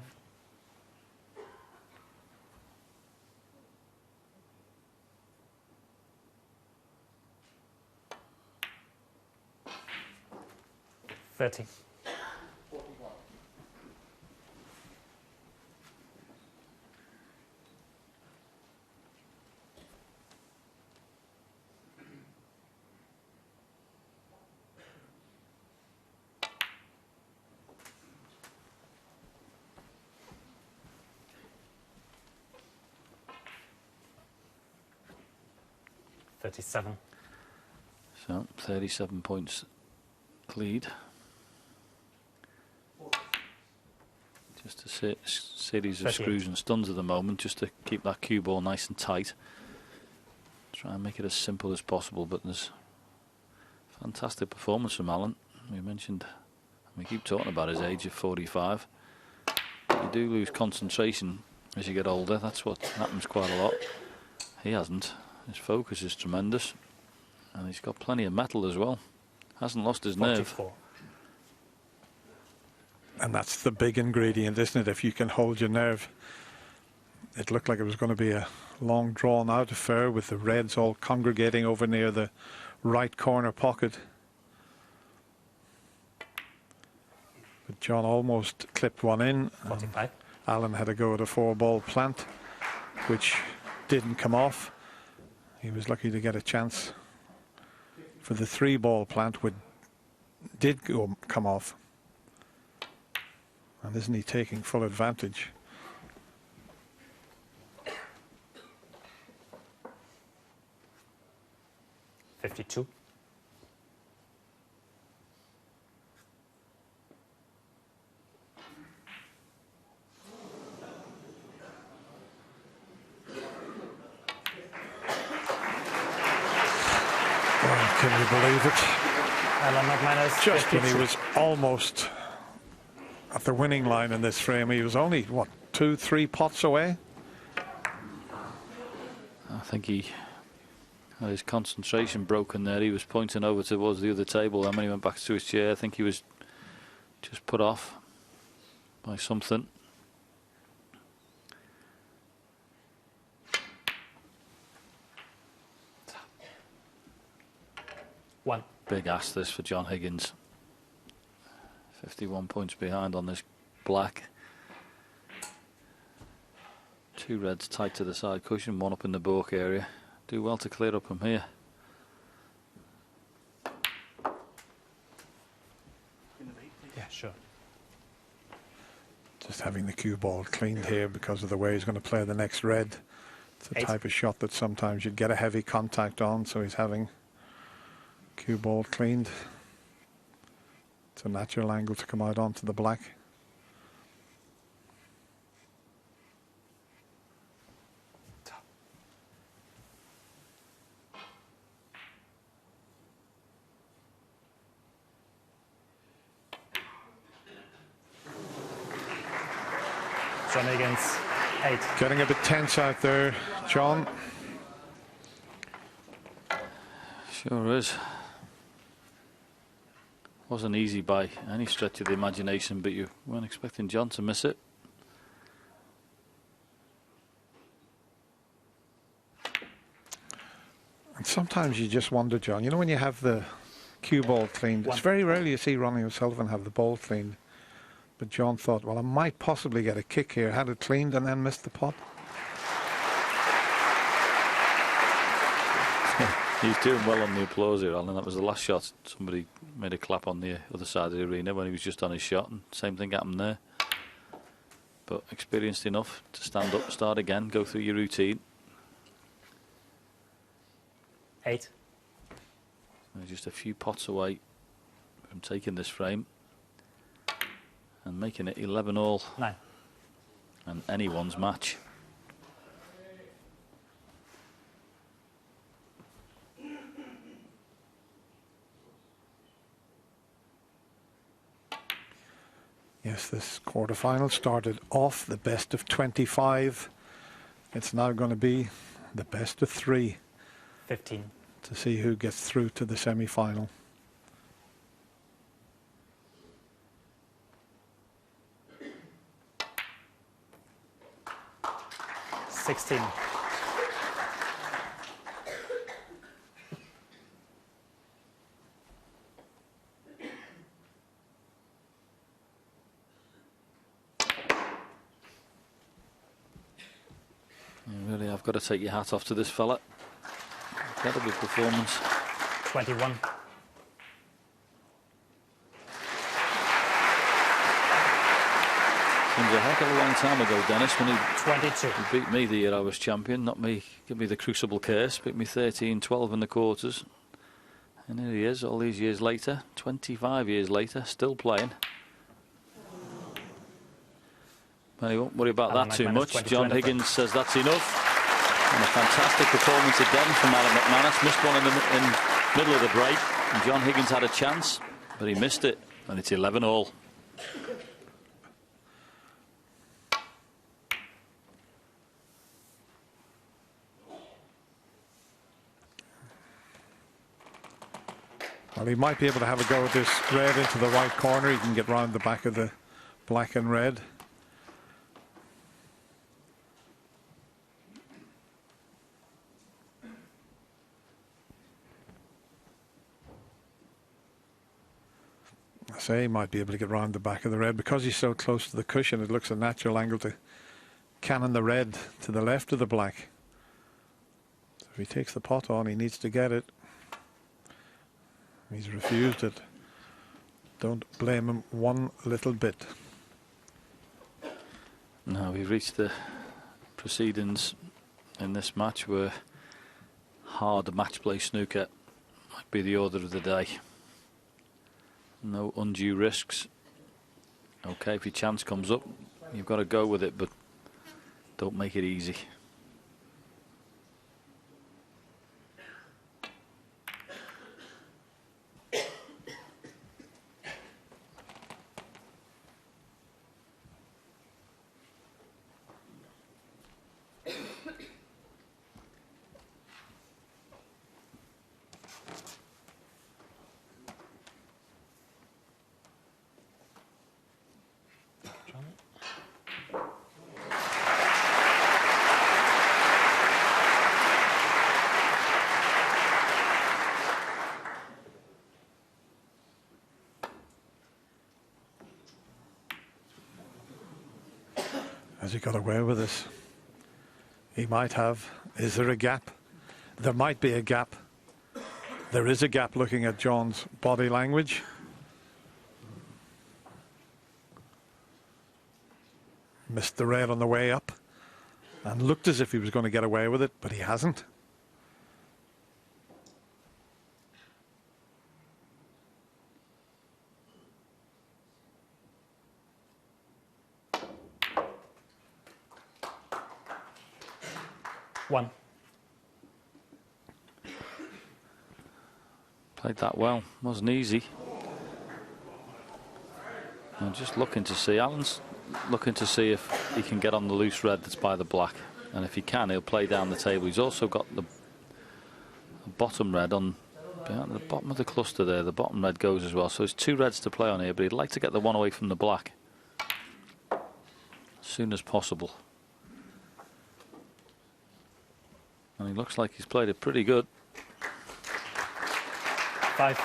$30. $37. So 37 points lead. Just a series of 38. screws and stuns at the moment, just to keep that cue ball nice and tight. Try and make it as simple as possible, but there's fantastic performance from Alan. We mentioned, we keep talking about his age of 45. You do lose concentration as you get older. That's what happens quite a lot. He hasn't. His focus is tremendous, and he's got plenty of metal as well. Hasn't lost his nerve. 44. And that's the big ingredient, isn't it? If you can hold your nerve. It looked like it was going to be a long drawn out affair with the reds all congregating over near the right corner pocket. But John almost clipped one in. 45. Alan had to go with a 4-ball plant, which didn't come off. He was lucky to get a chance for the 3-ball plant, which did come off. And isn't he taking full advantage? $52. you believe it? Alan McManus. Just when he 52. was almost at the winning line in this frame, he was only, what, 2-3 pots away? I think he had his concentration broken there. He was pointing over towards the other table, and when he went back to his chair, I think he was just put off by something. One. Big ass this for John Higgins. 51 points behind on this black. 2 reds tight to the side cushion, 1 up in the baulk area. Do well to clear up from here. Yeah, sure. Just having the cue ball cleaned here because of the way he's going to play the next red. It's the 8. type of shot that sometimes you'd get a heavy contact on, so he's having cue ball cleaned. It's a natural angle to come out onto the black. John Higgins. 8. Getting a bit tense out there, John. Sure is. Wasn't easy by any stretch of the imagination, but you weren't expecting John to miss it. And sometimes you just wonder, John, you know, when you have the cue ball cleaned, it's 1. very rarely you see Ronnie O'Sullivan have the ball cleaned. But John thought, well, I might possibly get a kick here. Had it cleaned and then missed the pot. He's doing well on the applause here, Alan. That was the last shot. Somebody made a clap on the other side of the arena when he was just on his shot, and same thing happened there. But experienced enough to stand up, start again, go through your routine. 8. They're just a few pots away from taking this frame and making it 11 all 9. and anyone's match. Yes, this quarterfinal started off the best of 25. It's now going to be the best of 3 15. to see who gets through to the semi-final. 16. Really, I've got to take your hat off to this fella. Incredible performance. 21. Seems a heck of a long time ago, Dennis, when he 22. beat me the year I was champion. Not me, give me the crucible curse. Beat me 13-12 in the quarters. And here he is, all these years later, 25 years later, still playing. Well, he won't worry about Alan that too McManus, much. 22 John in the Higgins says that's enough. And a fantastic performance again from Alan McManus. Missed one in the middle of the break. And John Higgins had a chance, but he missed it. And it's 11 all. Well, he might be able to have a go at this red into the right corner. He can get round the back of the black and red. I say he might be able to get round the back of the red. Because he's so close to the cushion, it looks a natural angle to cannon the red to the left of the black. So if he takes the pot on, he needs to get it. He's refused it. Don't blame him one little bit. No, we've reached the proceedings in this match where hard match play snooker might be the order of the day. No undue risks. Okay, if your chance comes up, you've got to go with it, but don't make it easy. Has he got away with this? He might have. Is there a gap? There might be a gap. There is a gap looking at John's body language. Missed the red on the way up and looked as if he was going to get away with it, but he hasn't. One. Played that well. Wasn't easy. I'm just looking to see. Alan's looking to see if he can get on the loose red that's by the black. And if he can, he'll play down the table. He's also got the bottom red on behind the bottom of the cluster there. The bottom red goes as well. So there's 2 reds to play on here, but he'd like to get the one away from the black as soon as possible. And he looks like he's played it pretty good. 5.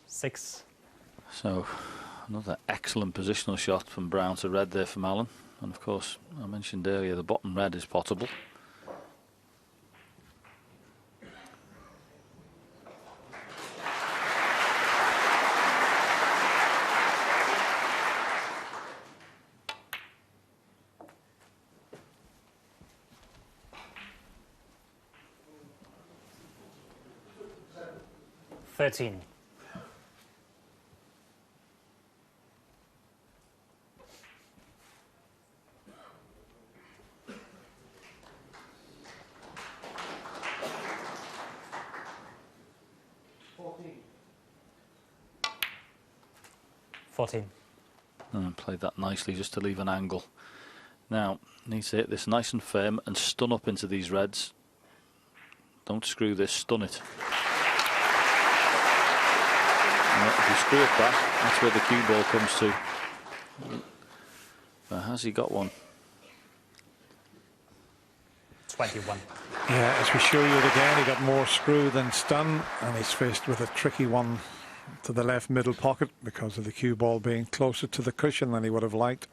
Six. So another excellent positional shot from brown to red there from Alan. And of course, I mentioned earlier, the bottom red is potable. $13. $14. And played that nicely just to leave an angle. Now, needs to hit this nice and firm and stun up into these reds. Don't screw this, stun it. And if you screw it back, that's where the cue ball comes to. But has he got one? 21. Yeah, as we show you it again, he got more screw than stun, and he's faced with a tricky one to the left middle pocket because of the cue ball being closer to the cushion than he would have liked.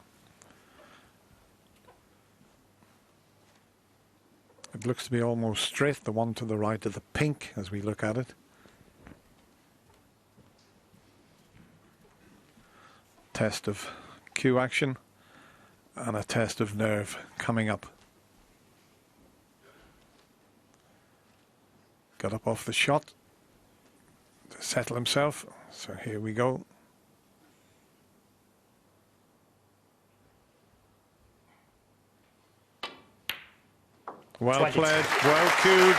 It looks to be almost straight, the one to the right of the pink as we look at it. Test of cue action and a test of nerve coming up. Got up off the shot to settle himself. So here we go. Well 20. played, well cued.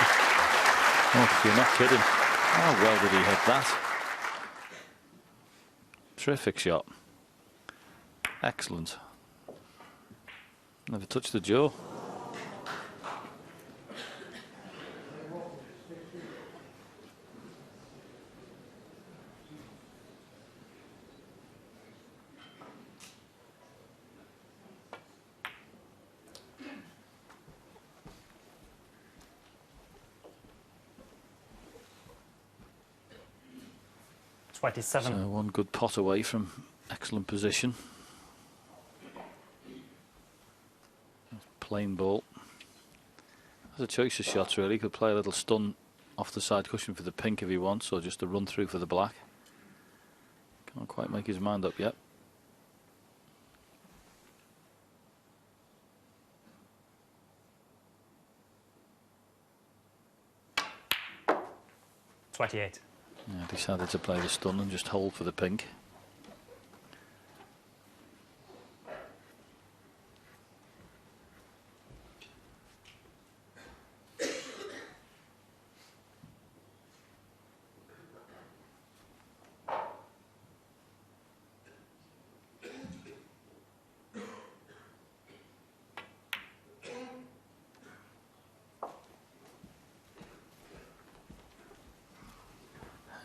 Oh, you're not kidding. How well did he hit that? Terrific shot. Excellent. Never touched the jaw. So 27. one good pot away from excellent position. Plain ball. Has a choice of shots really. Could play a little stun off the side cushion for the pink if he wants, or just a run through for the black. Can't quite make his mind up yet. $28. Yeah, decided to play the stun and just hold for the pink.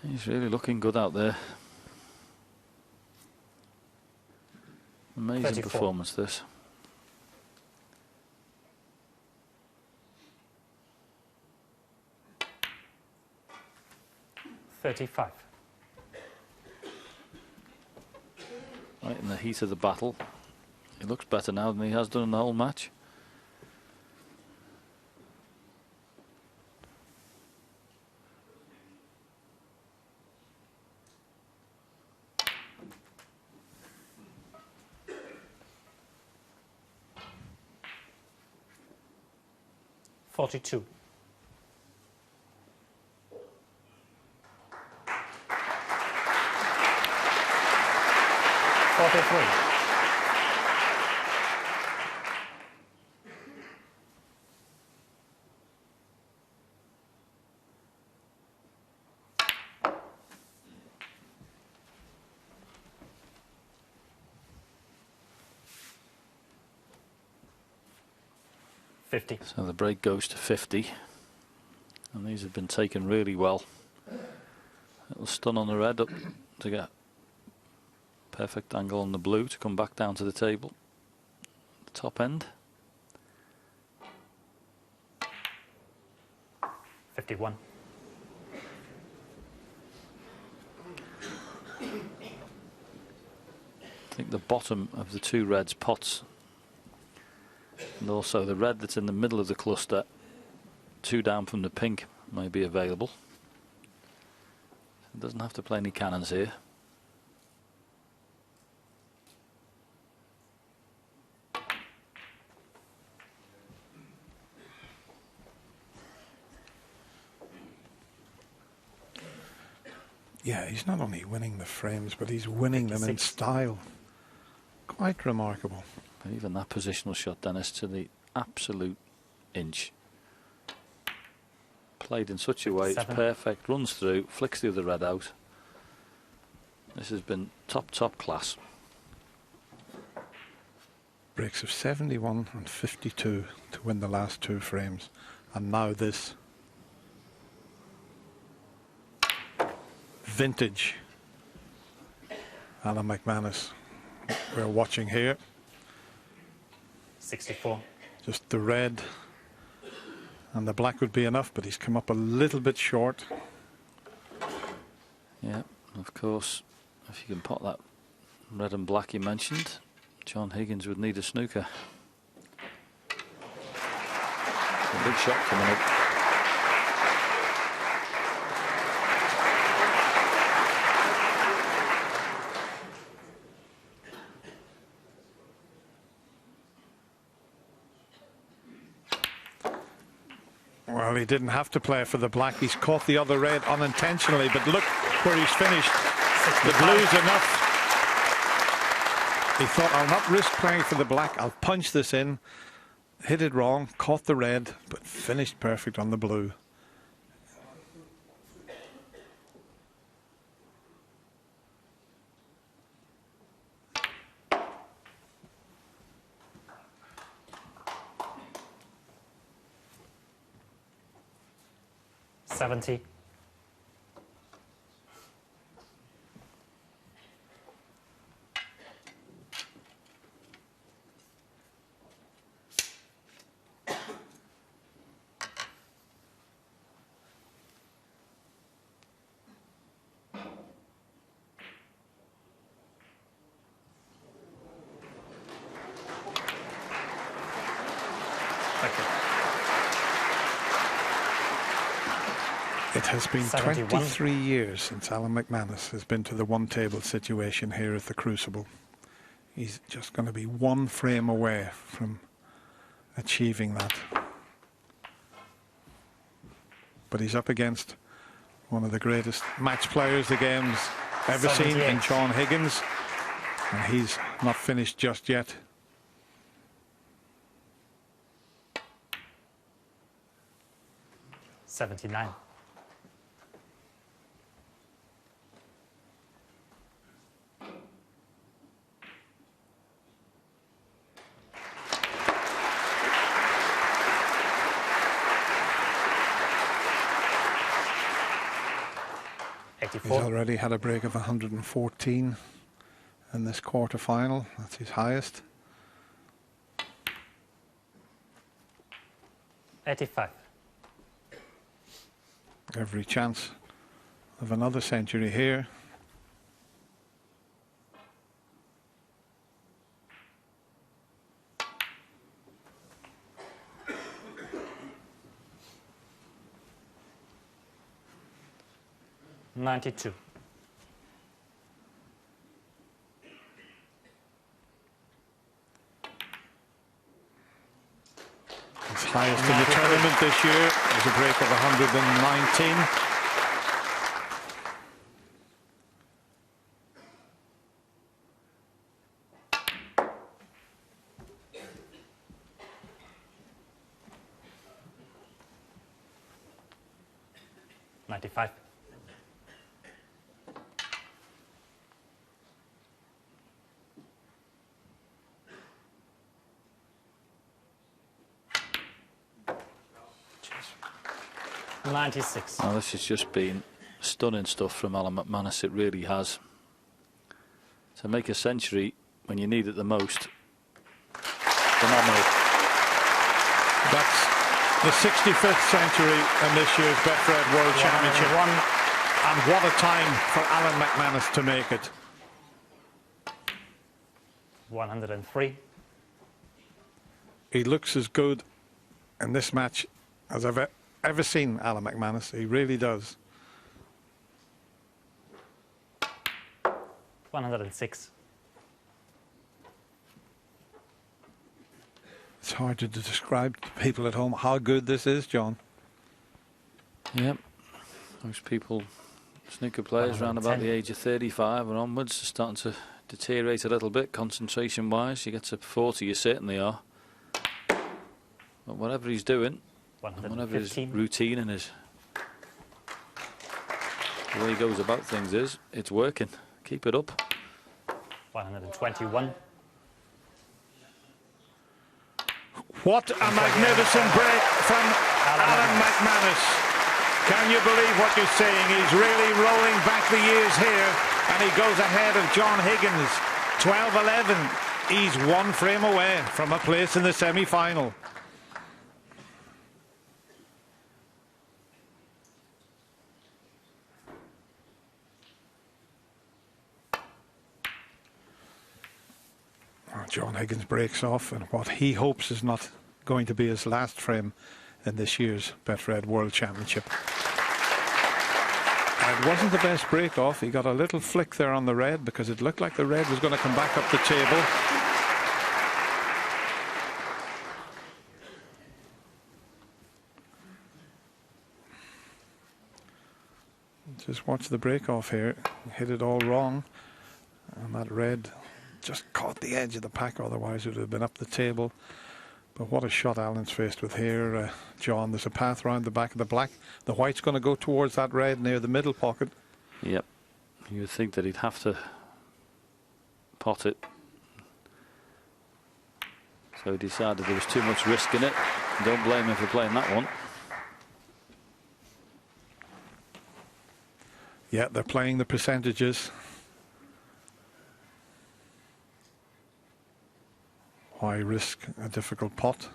He's really looking good out there. Amazing 34. performance this. 35. Right in the heat of the battle. He looks better now than he has done in the whole match. $42. 43. $50. So the break goes to 50. And these have been taken really well. Little stun on the red up to get perfect angle on the blue to come back down to the table. The top end. 51. I think the bottom of the two reds pots, and also the red that's in the middle of the cluster, 2 down from the pink, may be available. It doesn't have to play any cannons here. Yeah, he's not only winning the frames, but he's winning them in style. Quite remarkable. But even that positional shot, Dennis, to the absolute inch. Played in such a way, it's perfect, runs through, flicks the other red out. This has been top class. Breaks of 71 and 52 to win the last 2 frames. And now this. Vintage Alan McManus we're watching here. 64. Just the red and the black would be enough, but he's come up a little bit short. Yeah, of course, if you can pot that red and black you mentioned, John Higgins would need a snooker. A big shot coming up. Well, he didn't have to play for the black. He's caught the other red unintentionally, but look where he's finished. The blue's enough. He thought, I'll not risk playing for the black. I'll punch this in. Hit it wrong, caught the red, but finished perfect on the blue. $70. It has been 71. 23 years since Alan McManus has been to the one-table situation here at the Crucible. He's just going to be 1 frame away from achieving that. But he's up against one of the greatest match players the game's ever seen in John Higgins, and he's not finished just yet. $79. He's already had a break of 114 in this quarter-final. That's his highest. 85. Every chance of another century here. $92. His highest in the tournament this year was a break of 119. $95. $96. Now, this has just been stunning stuff from Alan McManus. It really has. To make a century when you need it the most, phenomenal. That's the 65th century in this year's Betfred World Championship. And what a time for Alan McManus to make it. 103. He looks as good in this match as I've ever seen Alan McManus. He really does. 106. It's hard to describe to people at home how good this is, John. Yep. Most people, snooker players around about the age of 35 and onwards, are starting to deteriorate a little bit concentration-wise. You get to 40, you certainly are. But whatever he's doing, whatever his routine and his the way he goes about things is, it's working. Keep it up. 121. What a magnificent break from Alan McManus. Can you believe what you're seeing? He's really rolling back the years here, and he goes ahead of John Higgins. 12-11. He's one frame away from a place in the semi-final. John Higgins breaks off, and what he hopes is not going to be his last frame in this year's Betfred World Championship. And it wasn't the best break off. He got a little flick there on the red because it looked like the red was going to come back up the table. Just watch the break off here. Hit it all wrong, and that red just caught the edge of the pack, otherwise it would have been up the table. But what a shot Alan's faced with here, John. There's a path round the back of the black. The white's going to go towards that red near the middle pocket. Yep. You would think that he'd have to pot it. So he decided there was too much risk in it. Don't blame him for playing that one. Yeah, they're playing the percentages. Why risk a difficult pot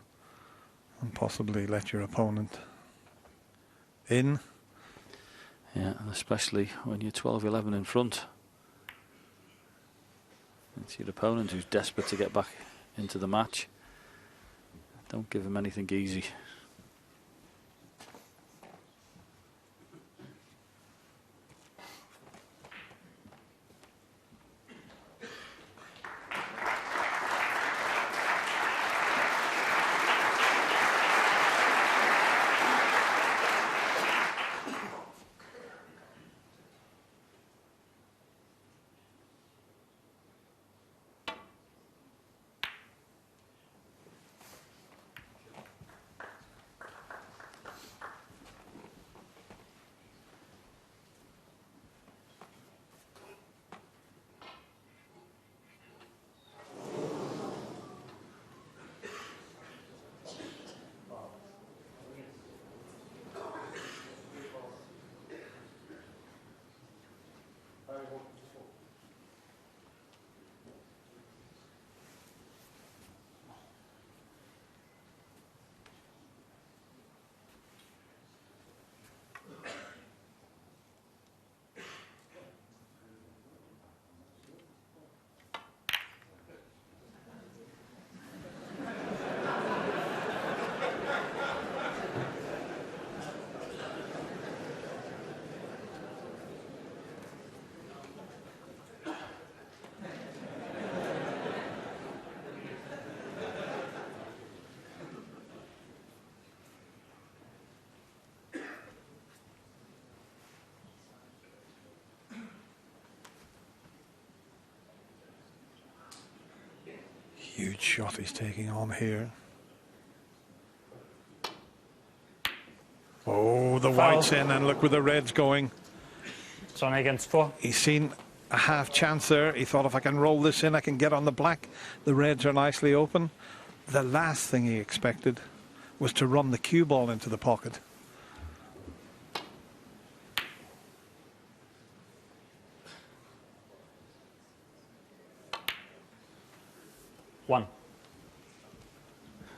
and possibly let your opponent in? Yeah, and especially when you're 12-11 in front. It's your opponent who's desperate to get back into the match. Don't give him anything easy. Huge shot he's taking on here. Oh, the Foul. white's in, and look where the red's going. John Higgins 4. He's seen a half chance there. He thought, if I can roll this in, I can get on the black. The reds are nicely open. The last thing he expected was to run the cue ball into the pocket. One.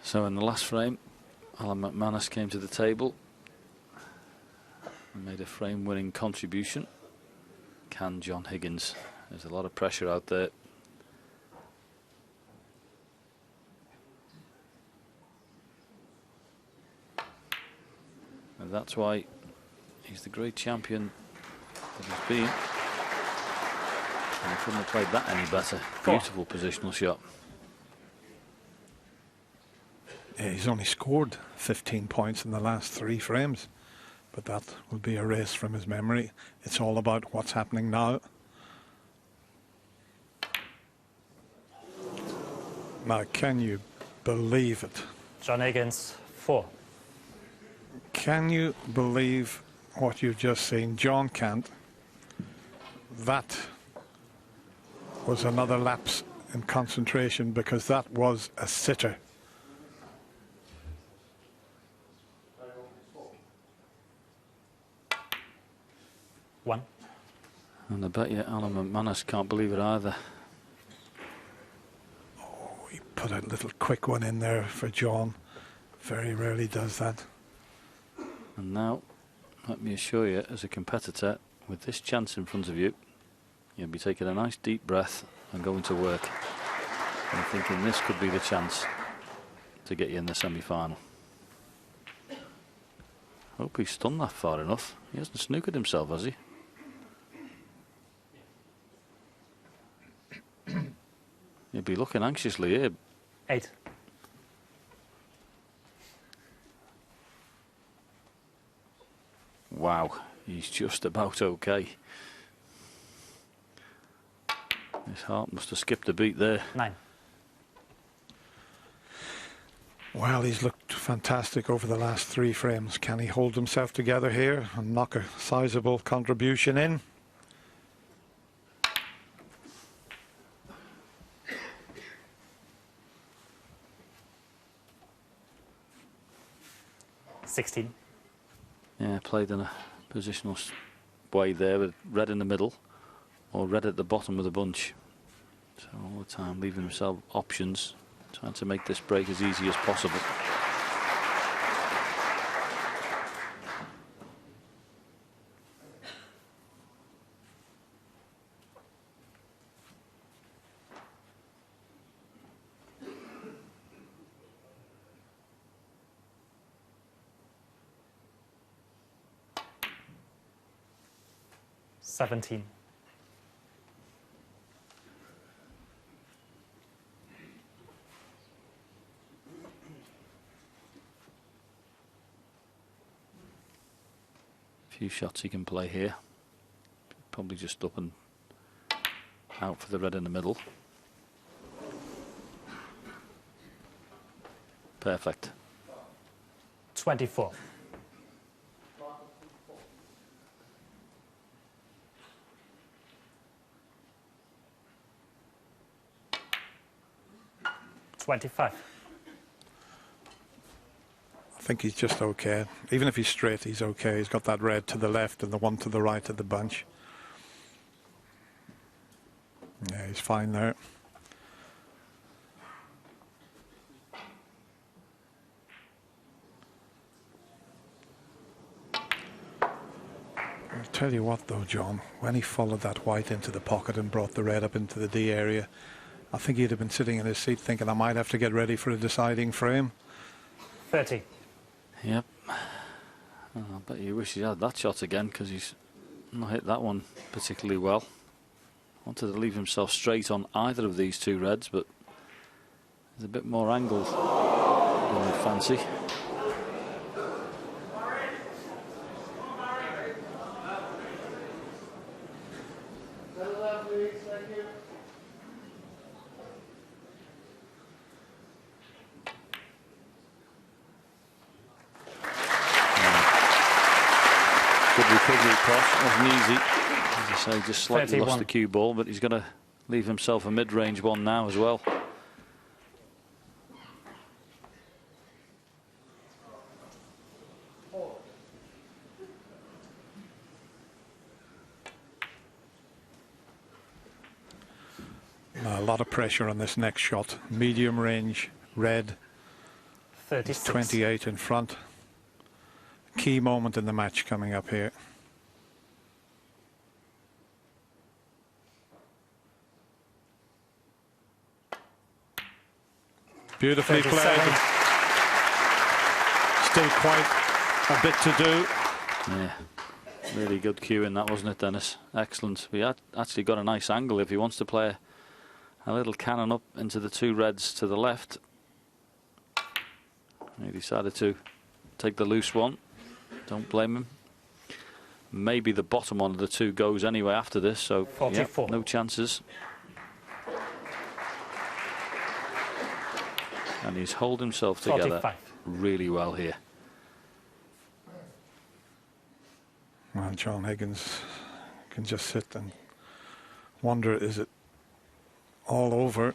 So in the last frame, Alan McManus came to the table and made a frame-winning contribution. Can John Higgins? There's a lot of pressure out there. And that's why he's the great champion that he's been. And he couldn't have played that any better. Beautiful positional shot. Yeah, he's only scored 15 points in the last 3 frames, but that will be erased from his memory. It's all about what's happening now. Now, can you believe it? John Higgins 4. Can you believe what you've just seen? John can't. That was another lapse in concentration, because that was a sitter. One. And I bet you Alan McManus can't believe it either. He put a little quick one in there for John. Very rarely does that. And now, let me assure you, as a competitor, with this chance in front of you, you'll be taking a nice deep breath and going to work and thinking this could be the chance to get you in the semi-final. Hope he's stunned that far enough. He hasn't snookered himself, has he? He'll be looking anxiously here. 8. Wow, he's just about okay. His heart must have skipped a beat there. 9. Well, he's looked fantastic over the last 3 frames. Can he hold himself together here and knock a sizable contribution in? Yeah, played in a positional way there with red in the middle or red at the bottom of the bunch. So all the time leaving himself options, trying to make this break as easy as possible. $17. Few shots he can play here. Probably just up and out for the red in the middle. Perfect. 24. $25. I think he's just okay. Even if he's straight, he's okay. He's got that red to the left and the one to the right of the bunch. Yeah, he's fine there. I'll tell you what though, John, when he followed that white into the pocket and brought the red up into the D area, I think he'd have been sitting in his seat thinking, I might have to get ready for a deciding frame. 30. Yep. I bet you wish he had that shot again, because he's not hit that one particularly well. Wanted to leave himself straight on either of these 2 reds, but there's a bit more angle than I'd fancy. across. Wasn't easy. As I say, just slightly 31. lost the cue ball, but he's going to leave himself a mid-range one now as well. A lot of pressure on this next shot. Medium range, red. 36. 28 in front. Key moment in the match coming up here. Beautifully 37. played. Still quite a bit to do. Yeah, really good cueing that, wasn't it, Dennis? Excellent. We had actually got a nice angle if he wants to play a little cannon up into the two reds to the left. He decided to take the loose one. Don't blame him. Maybe the bottom one of the two goes anyway after this, so yeah, 44. no chances. And he's held himself together 45. really well here. Well, John Higgins can just sit and wonder, is it all over?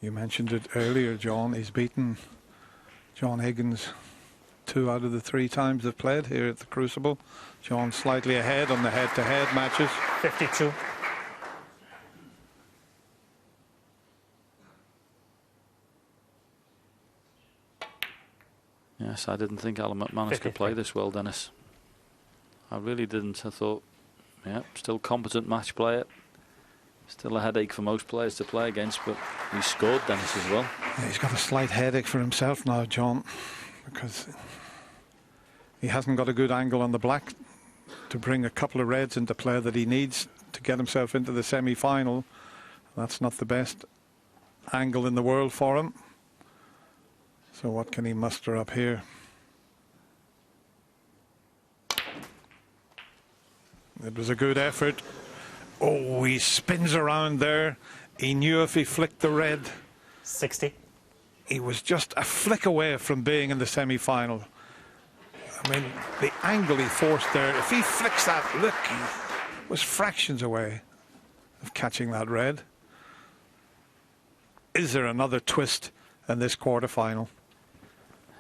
You mentioned it earlier, John. He's beaten John Higgins 2 out of the 3 times they've played here at the Crucible. John slightly ahead on the head-to-head matches. 52. Yes, I didn't think Alan McManus could play this well, Dennis. I really didn't. I thought, yeah, still competent match player. Still a headache for most players to play against, but he scored, Dennis, as well. Yeah, he's got a slight headache for himself now, John, because he hasn't got a good angle on the black to bring a couple of reds into play that he needs to get himself into the semi-final. That's not the best angle in the world for him. So what can he muster up here? It was a good effort. Oh, he spins around there. He knew if he flicked the red, 60. he was just a flick away from being in the semi-final. I mean, the angle he forced there, if he flicks that, look, he was fractions away of catching that red. Is there another twist in this quarter-final?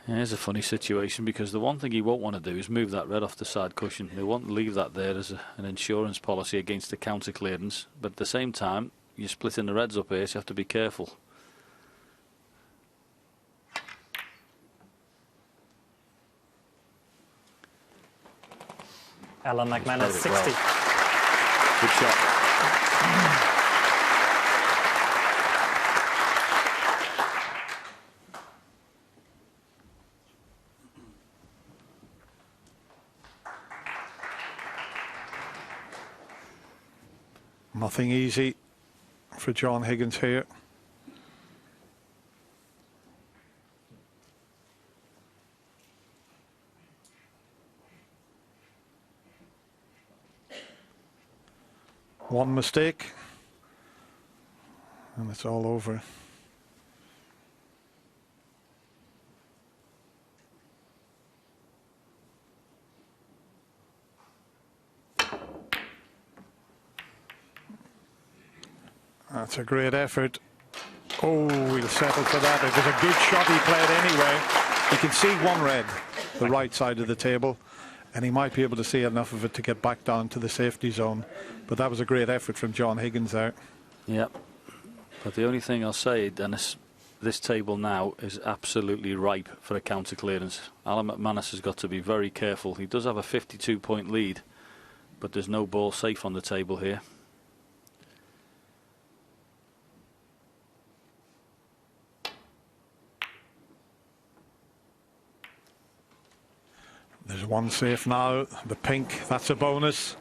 Yeah, it's a funny situation because the one thing he won't want to do is move that red off the side cushion. They won't leave that there as an insurance policy against the counter clearance. But at the same time, you're splitting the reds up here, so you have to be careful. Alan McManus, 60. Well. Good shot. Nothing easy for John Higgins here. One mistake and it's all over. That's a great effort. Oh, he'll settle for that. It was a good shot he played anyway. You can see one red, the right side of the table, and he might be able to see enough of it to get back down to the safety zone. But that was a great effort from John Higgins there. Yep. But the only thing I'll say, Dennis, this table now is absolutely ripe for a counter clearance. Alan McManus has got to be very careful. He does have a 52-point lead, but there's no ball safe on the table here. There's one safe now, the pink, that's a bonus.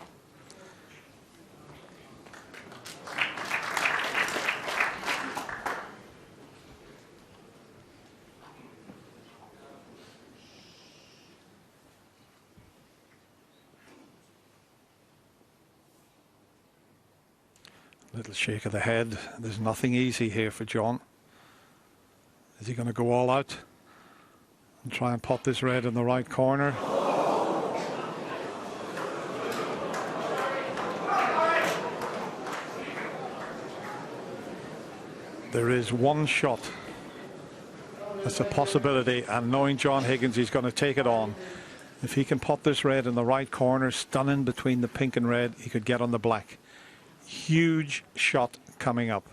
Little shake of the head. There's nothing easy here for John. Is he going to go all out? And try and pot this red in the right corner. There is one shot. That's a possibility, and knowing John Higgins, he's going to take it on. If he can pot this red in the right corner, stunning between the pink and red, he could get on the black. Huge shot coming up.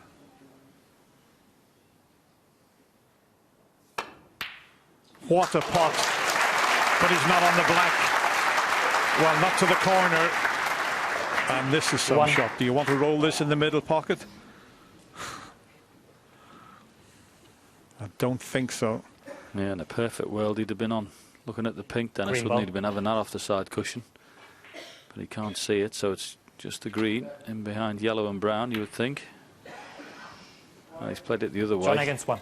What a pot, but he's not on the black. Well, not to the corner. And this is some shot. Do you want to roll this in the middle pocket? I don't think so. Yeah, in a perfect world he'd have been on. Looking at the pink, Dennis wouldn't have been having that off the side cushion. But he can't see it, so it's just the green in behind yellow and brown, you would think. Well, he's played it the other way. John against 1.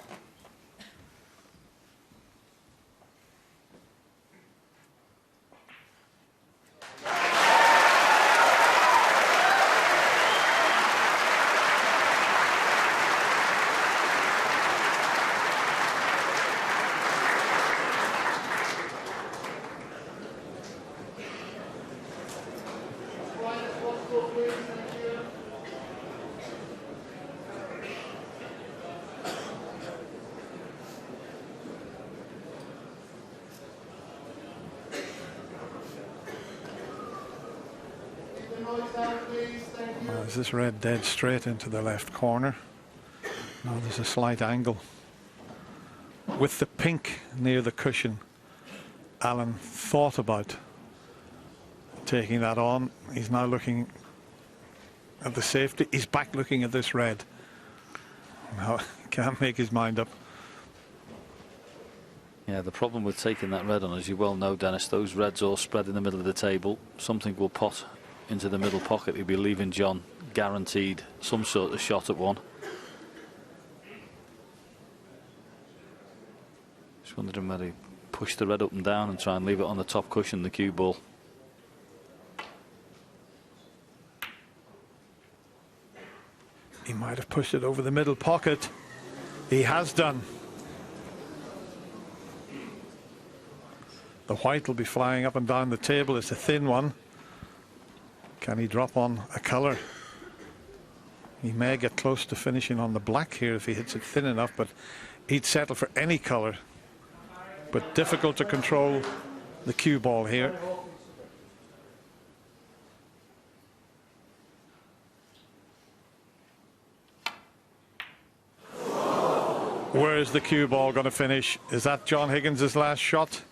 Is this red dead straight into the left corner? No, there's a slight angle. With the pink near the cushion, Alan thought about taking that on. He's now looking at the safety. He's back looking at this red. No, can't make his mind up. Yeah, the problem with taking that red on, as you well know, Dennis, those reds all spread in the middle of the table. Something will pot into the middle pocket. He'll be leaving John guaranteed some sort of shot at one. Just wondering whether he push the red up and down and try and leave it on the top cushion, the cue ball. He might have pushed it over the middle pocket. He has done. The white will be flying up and down the table. It's a thin one. Can he drop on a colour? He may get close to finishing on the black here if he hits it thin enough, but he'd settle for any colour. But difficult to control the cue ball here. Where is the cue ball going to finish? Is that John Higgins' last shot?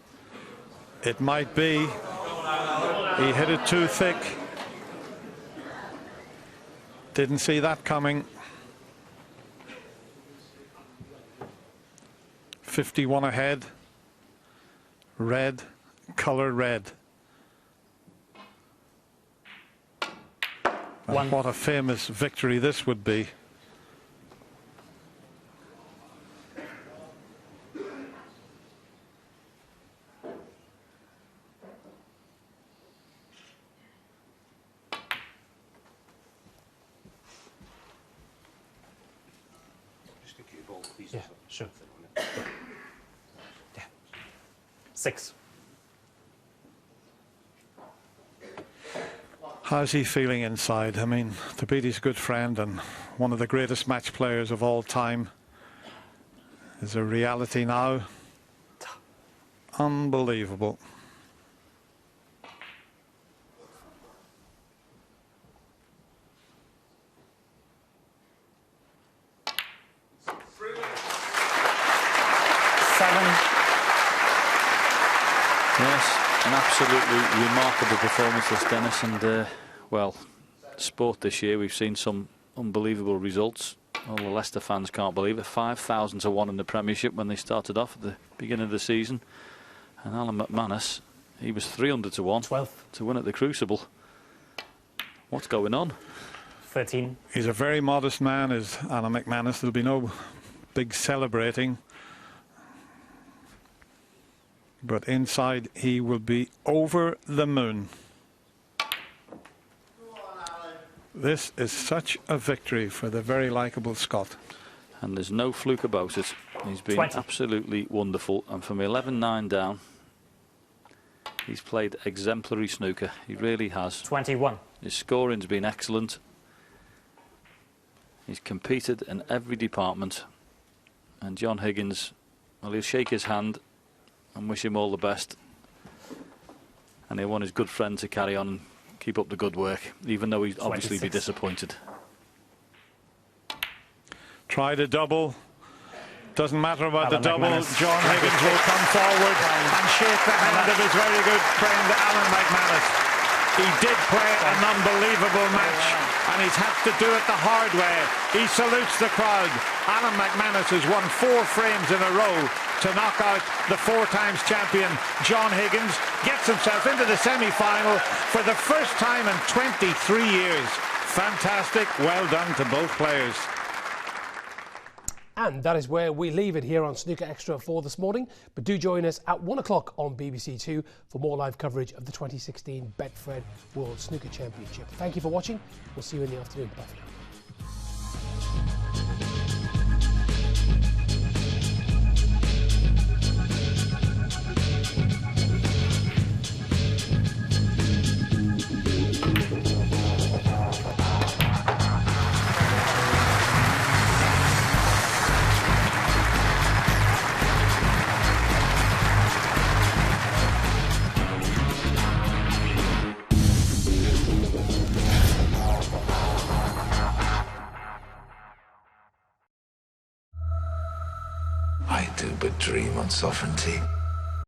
It might be. He hit it too thick. Didn't see that coming. 51 ahead. Red, colour red. And what a famous victory this would be. Yeah, sure. Yeah. 6. How's he feeling inside? I mean, to beat his good friend and one of the greatest match players of all time is a reality now. Unbelievable. Yes, an absolutely remarkable performance, this Dennis, and well, sport this year we've seen some unbelievable results. All the Leicester fans can't believe it. 5,000 to 1 in the Premiership when they started off at the beginning of the season, and Alan McManus, he was 300 to 1 to win at the Crucible. What's going on? 13. He's a very modest man, is Alan McManus. There'll be no big celebrating. But inside he will be over the moon. This is such a victory for the very likeable Scot. And there's no fluke about it. He's been 20. absolutely wonderful. And from 11-9 down, he's played exemplary snooker. He really has. 21. His scoring's been excellent. He's competed in every department. And John Higgins, well, he'll shake his hand and wish him all the best. And he'll want his good friend to carry on and keep up the good work, even though he'd obviously be 26. disappointed. Try the double. Doesn't matter about Alan the double. McManus. John Higgins will come forward and shake the hand of his very good friend Alan McManus. He did play an unbelievable match, and he's had to do it the hard way. He salutes the crowd. Alan McManus has won 4 frames in a row to knock out the 4-times champion John Higgins. Gets himself into the semi-final for the first time in 23 years. Fantastic. Well done to both players. And that is where we leave it here on Snooker Extra for this morning. But do join us at 1 o'clock on BBC Two for more live coverage of the 2016 Betfred World Snooker Championship. Thank you for watching. We'll see you in the afternoon. Bye for now. I do but dream on sovereignty.